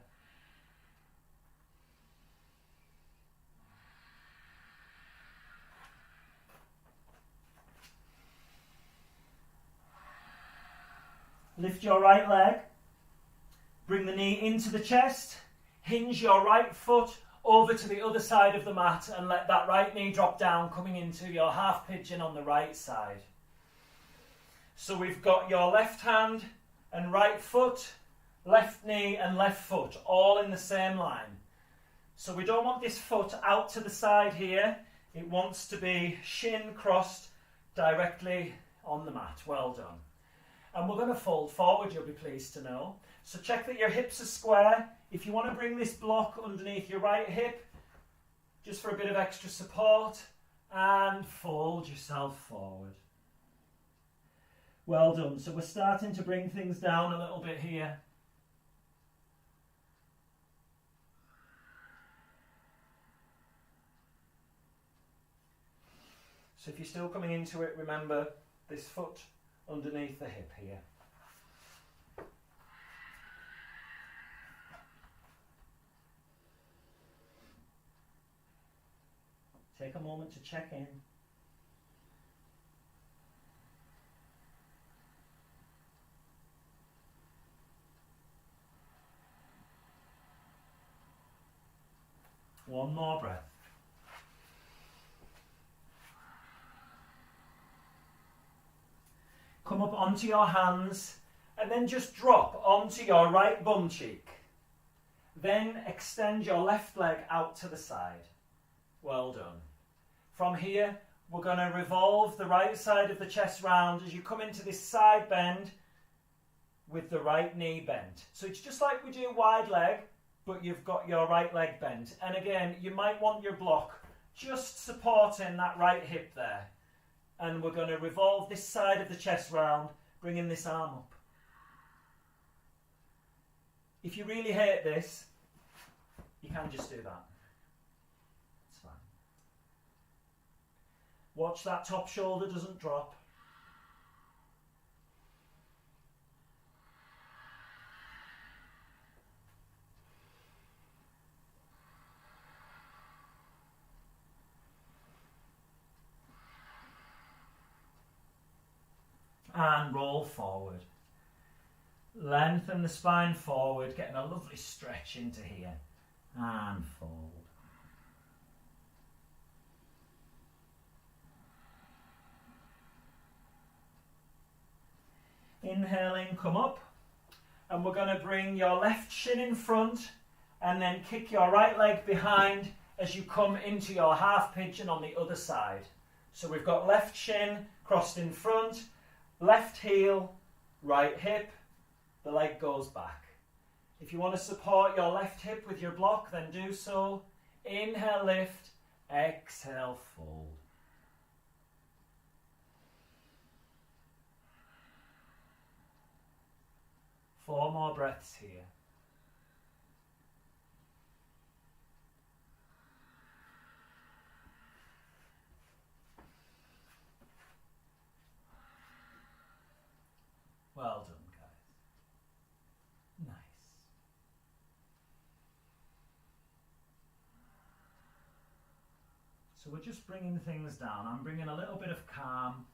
Lift your right leg. Bring the knee into the chest. Hinge your right foot over to the other side of the mat and let that right knee drop down, coming into your half pigeon on the right side. So we've got your left hand and right foot, left knee and left foot, all in the same line. So we don't want this foot out to the side here. It wants to be shin crossed directly on the mat. Well done. And we're going to fold forward, you'll be pleased to know. So check that your hips are square. If you want to bring this block underneath your right hip, just for a bit of extra support, and fold yourself forward. Well done. So we're starting to bring things down a little bit here. So if you're still coming into it, remember this foot underneath the hip here. Take a moment to check in. One more breath. Come up onto your hands and then just drop onto your right bum cheek. Then extend your left leg out to the side. Well done. From here, we're going to revolve the right side of the chest round as you come into this side bend with the right knee bent. So it's just like we do wide leg, but you've got your right leg bent. And again, you might want your block just supporting that right hip there. And we're going to revolve this side of the chest round, bringing this arm up. If you really hate this, you can just do that. It's fine. Watch that top shoulder doesn't drop. And roll forward. Lengthen the spine forward, getting a lovely stretch into here. And fold. Inhaling, come up. And we're going to bring your left shin in front and then kick your right leg behind as you come into your half pigeon on the other side. So we've got left shin crossed in front, left heel, right hip, the leg goes back. If you want to support your left hip with your block, then do so. Inhale, lift, exhale, fold. Four more breaths here. Well done, guys. Nice. So we're just bringing things down. I'm bringing a little bit of calm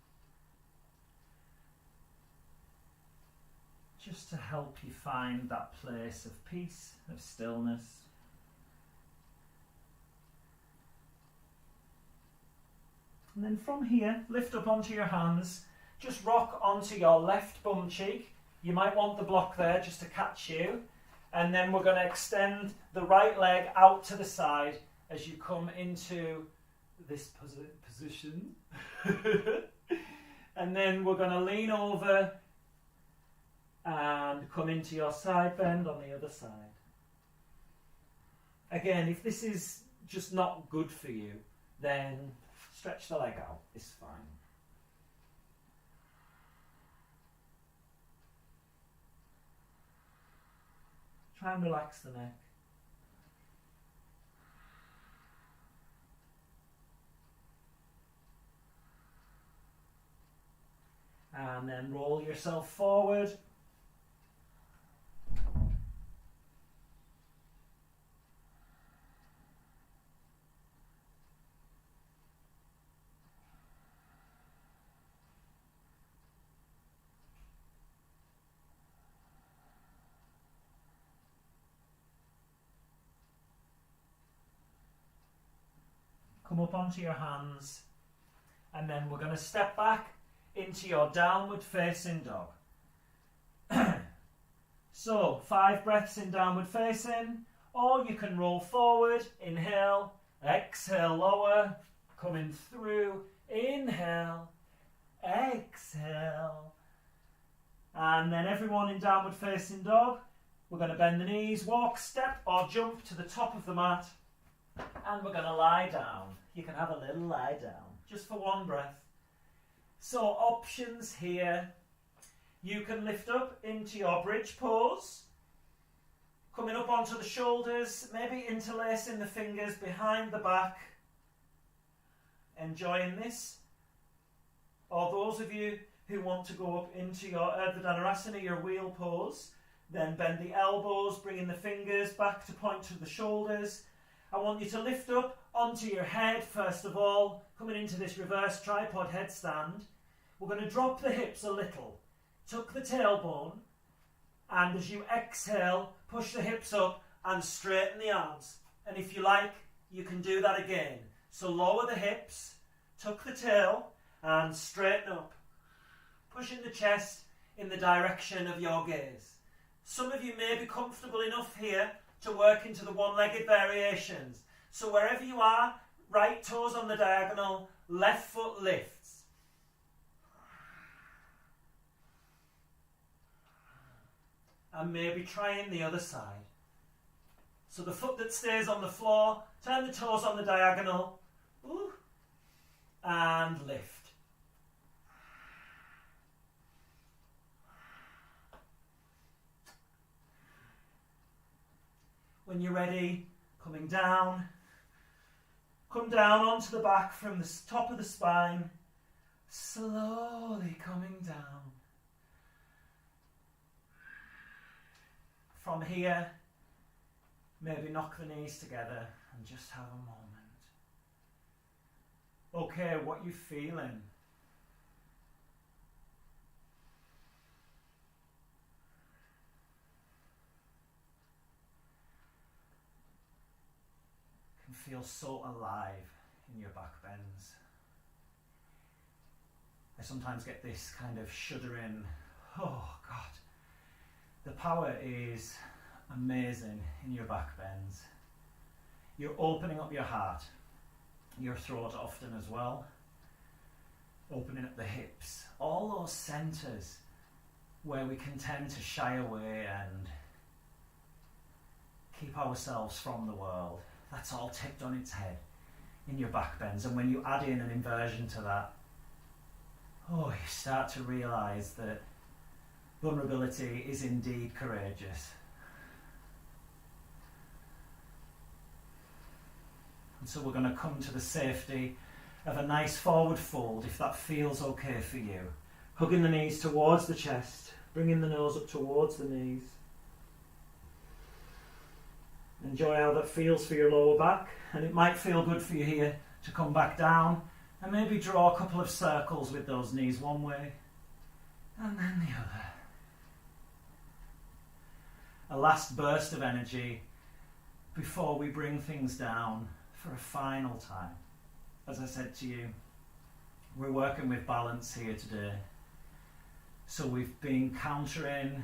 just to help you find that place of peace, of stillness. And then from here, lift up onto your hands. just rock onto your left bum cheek. You might want the block there just to catch you. And then we're going to extend the right leg out to the side as you come into this position. And then we're going to lean over and come into your side bend on the other side. Again, if this is just not good for you, then stretch the leg out, it's fine. Try and relax the neck. And then roll yourself forward. Come up onto your hands, and then we're going to step back into your downward facing dog. So 5 breaths in downward facing, or you can roll forward, inhale, exhale, lower, coming through, inhale, exhale. And then everyone in downward facing dog, we're going to bend the knees, walk, step or jump to the top of the mat, and we're going to lie down. You can have a little lie down, just for 1 breath. So options here. You can lift up into your bridge pose, coming up onto the shoulders, maybe interlacing the fingers behind the back. Enjoying this. Or those of you who want to go up into your Urdhva Dhanurasana, your wheel pose, then bend the elbows, bringing the fingers back to point to the shoulders. I want you to lift up onto your head first of all, coming into this reverse tripod headstand. We're going to drop the hips a little, tuck the tailbone, and as you exhale, push the hips up and straighten the arms. And if you like, you can do that again. So lower the hips, tuck the tail, and straighten up, pushing the chest in the direction of your gaze. Some of you may be comfortable enough here to work into the one-legged variations. So wherever you are, right toes on the diagonal, left foot lifts. And maybe trying the other side. So the foot that stays on the floor, turn the toes on the diagonal, and lift. When you're ready, coming down, come down onto the back from the top of the spine, slowly coming down. From here, maybe knock the knees together and just have a moment. Okay, what you feeling? Can feel so alive in your back bends. I sometimes get this kind of shuddering, oh God. The power is amazing in your back bends. You're opening up your heart, your throat often as well, opening up the hips, all those centres where we can tend to shy away and keep ourselves from the world. That's all tipped on its head in your back bends. And when you add in an inversion to that, you start to realise that vulnerability is indeed courageous. And so we're going to come to the safety of a nice forward fold, if that feels okay for you. Hugging the knees towards the chest, bringing the nose up towards the knees. Enjoy how that feels for your lower back, and it might feel good for you here to come back down and maybe draw a couple of circles with those knees one way and then the other. A last burst of energy before we bring things down for a final time. As I said to you, we're working with balance here today. So we've been countering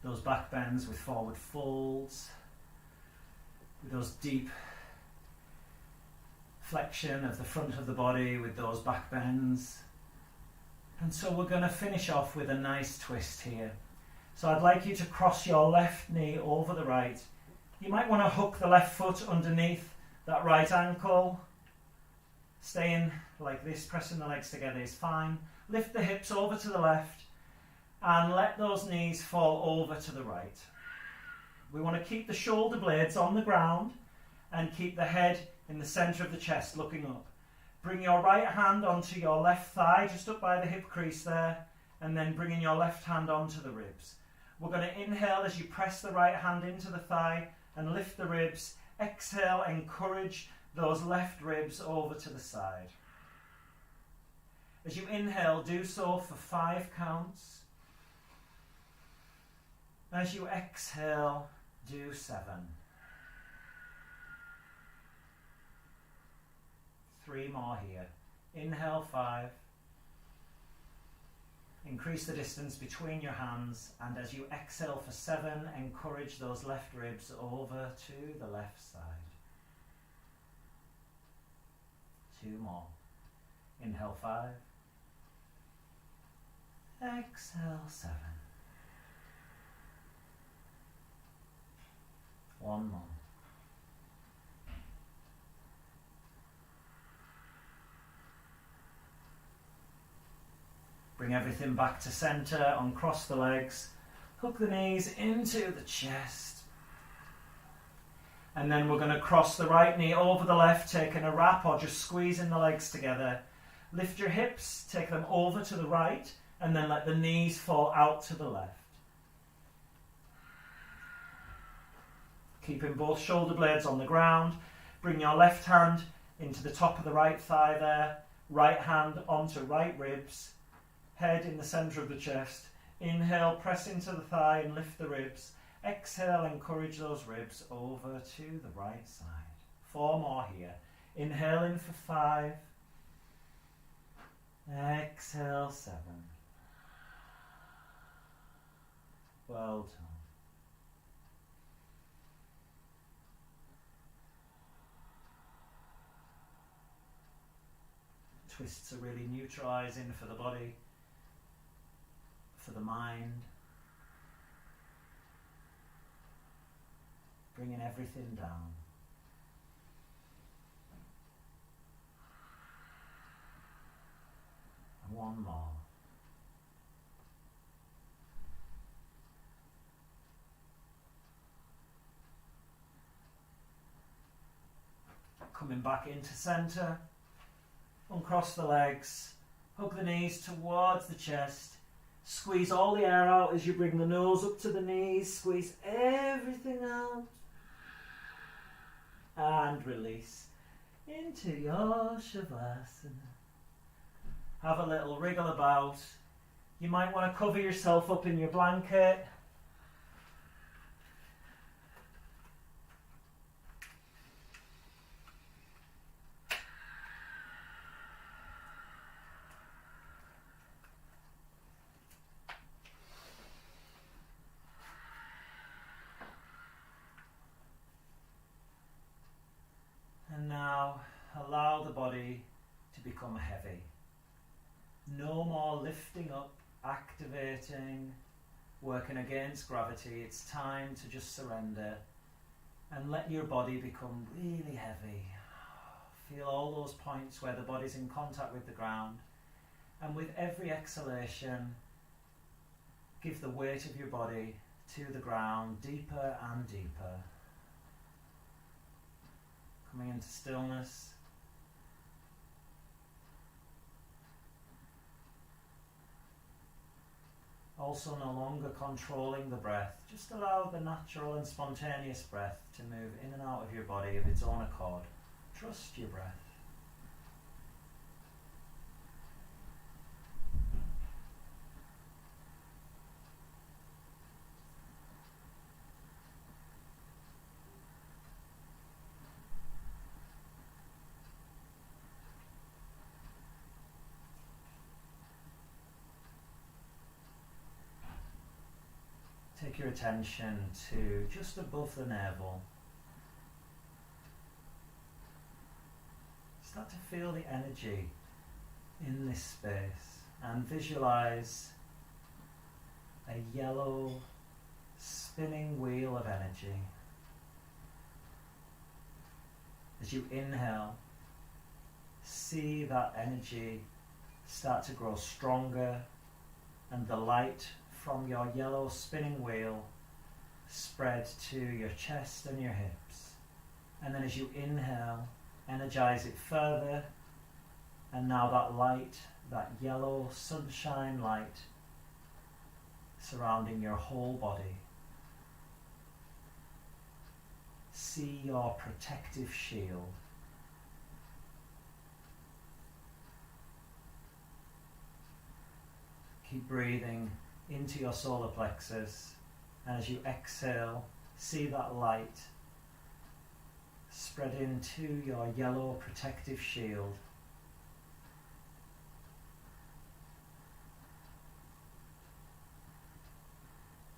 those back bends with forward folds, with those deep flexion of the front of the body with those back bends. And so we're going to finish off with a nice twist here. So I'd like you to cross your left knee over the right. You might want to hook the left foot underneath that right ankle. Staying like this, pressing the legs together is fine. Lift the hips over to the left and let those knees fall over to the right. We want to keep the shoulder blades on the ground and keep the head in the centre of the chest looking up. Bring your right hand onto your left thigh, just up by the hip crease there, and then bringing your left hand onto the ribs. We're going to inhale as you press the right hand into the thigh and lift the ribs. Exhale, encourage those left ribs over to the side. As you inhale, do so for 5 counts. As you exhale, do 7. 3 more here. Inhale 5. Increase the distance between your hands, and as you exhale for 7, encourage those left ribs over to the left side. 2 more. Inhale 5. Exhale 7. 1 more. Bring everything back to center, uncross the legs, hook the knees into the chest. And then we're going to cross the right knee over the left, taking a wrap or just squeezing the legs together. Lift your hips, take them over to the right, and then let the knees fall out to the left. Keeping both shoulder blades on the ground. Bring your left hand into the top of the right thigh there. Right hand onto right ribs. Head in the centre of the chest. Inhale, press into the thigh and lift the ribs. Exhale, encourage those ribs over to the right side. 4 more here. Inhale in for 5. Exhale 7. Well done. Twists are really neutralising for the body, for the mind, bringing everything down. And 1 more. Coming back into centre, uncross the legs, hug the knees towards the chest. Squeeze all the air out as you bring the nose up to the knees. Squeeze everything out. And release into your Shavasana. Have a little wriggle about. You might want to cover yourself up in your blanket. And now allow the body to become heavy. No more lifting up, activating, working against gravity. It's time to just surrender and let your body become really heavy. Feel all those points where the body's in contact with the ground. And with every exhalation, give the weight of your body to the ground deeper and deeper. Coming into stillness. Also no longer controlling the breath. Just allow the natural and spontaneous breath to move in and out of your body of its own accord. Trust your breath. take your attention to just above the navel. Start to feel the energy in this space and visualize a yellow spinning wheel of energy. As you inhale, see that energy start to grow stronger and the light from your yellow spinning wheel spread to your chest and your hips. And then as you inhale, energize it further, and now that light, that yellow sunshine light, surrounding your whole body. See your protective shield. Keep breathing into your solar plexus, and as you exhale, see that light spread into your yellow protective shield.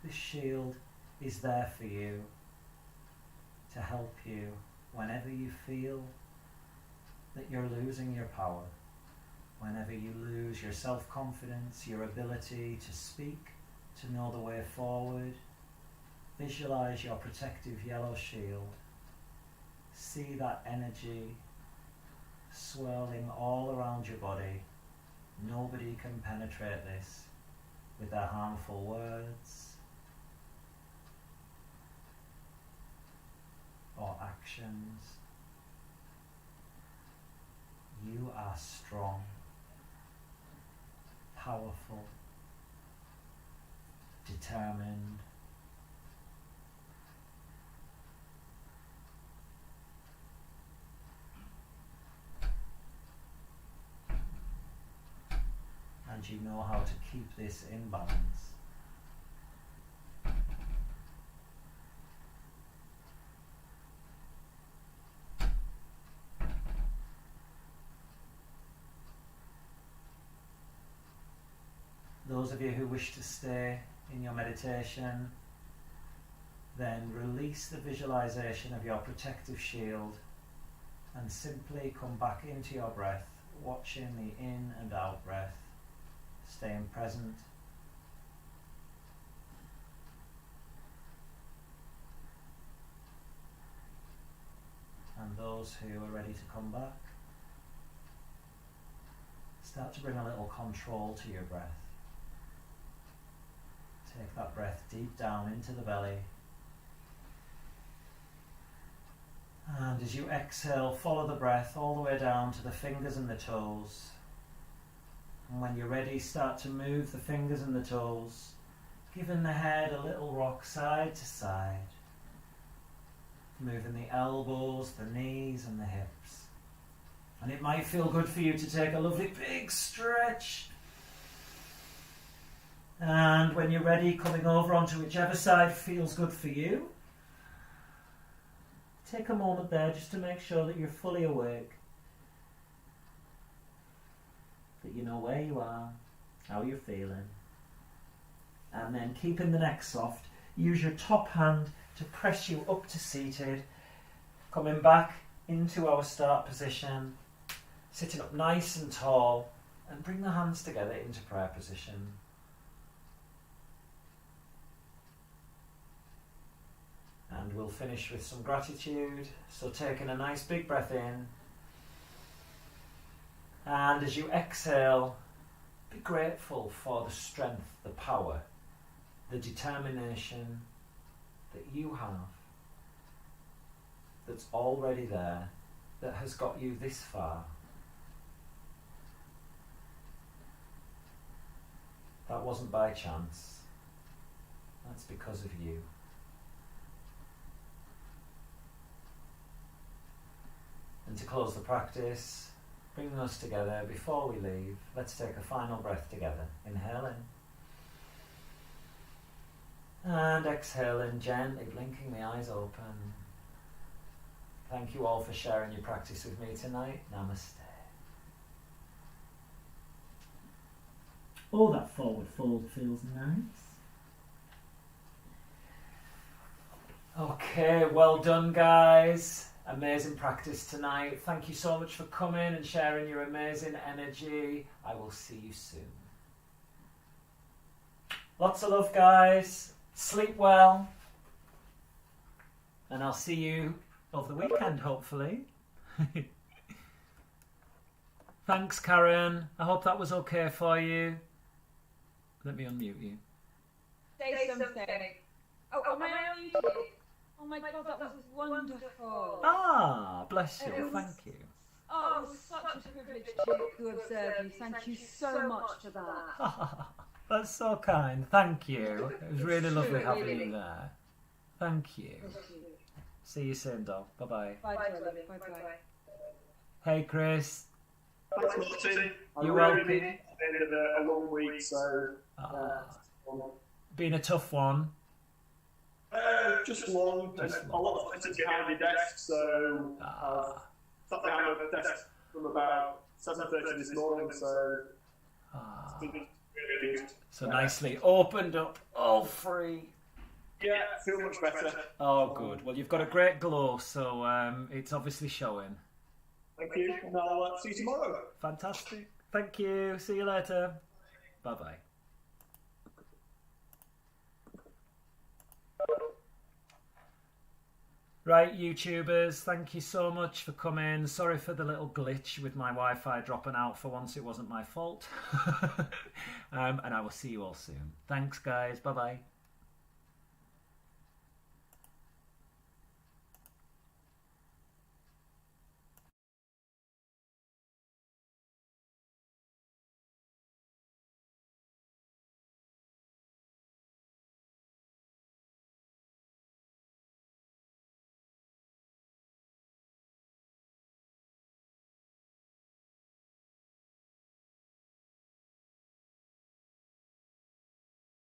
This shield is there for you to help you whenever you feel that you're losing your power, whenever you lose your self-confidence, your ability to speak, to know the way forward. Visualize your protective yellow shield. See that energy swirling all around your body. Nobody can penetrate this with their harmful words or actions. You are strong, powerful, determined. And you know how to keep this in balance. Those of you who wish to stay in your meditation, then release the visualization of your protective shield and simply come back into your breath, watching the in and out breath, staying present. And those who are ready to come back, start to bring a little control to your breath. Take that breath deep down into the belly. And as you exhale, follow the breath all the way down to the fingers and the toes. And when you're ready, start to move the fingers and the toes, giving the head a little rock side to side. Moving the elbows, the knees and the hips. And it might feel good for you to take a lovely big stretch. And when you're ready, coming over onto whichever side feels good for you. Take a moment there just to make sure that you're fully awake. That you know where you are, how you're feeling. And then keeping the neck soft, use your top hand to press you up to seated. Coming back into our start position, sitting up nice and tall, and bring the hands together into prayer position. And we'll finish with some gratitude. So taking a nice big breath in. And as you exhale, be grateful for the strength, the power, the determination that you have, that's already there, that has got you this far. That wasn't by chance. That's because of you. And to close the practice, bringing us together before we leave, let's take a final breath together. Inhale in. And exhaling, gently blinking the eyes open. Thank you all for sharing your practice with me tonight. Namaste. Oh, that forward fold feels nice. Right, well done, guys. Amazing practice tonight. Thank you so much for coming and sharing your amazing energy. I will see you soon. Lots of love, guys. Sleep well. And I'll see you over the weekend, hopefully. Thanks, Karen. I hope that was okay for you. Let me unmute you. Say something. Oh, am I on YouTube? Oh my God, that was wonderful. Ah, bless you. Thank you. Oh, it was such a privilege to observe you. Thank you so much for that. That's so kind. Thank you. It was really lovely having you there. Thank you. See you soon, Doc. Bye-bye. Bye, Charlie. Bye-bye. Hey, Chris. Thanks, Martin. You're welcome. At the end of a long week, so... Been a tough one. Just long. A lot of sitting behind your desk, so... sat behind my desk from about 7:30 this morning, so... It's been really good. So nicely opened up, all free. Yeah, feel much better. Oh, good. Well, you've got a great glow, so it's obviously showing. Thank you, and I'll see you tomorrow. Fantastic. Thank you. See you later. Bye-bye. Right, YouTubers, thank you so much for coming. Sorry for the little glitch with my Wi-Fi dropping out. For once, it wasn't my fault. And I will see you all soon. Thanks, guys. Bye-bye.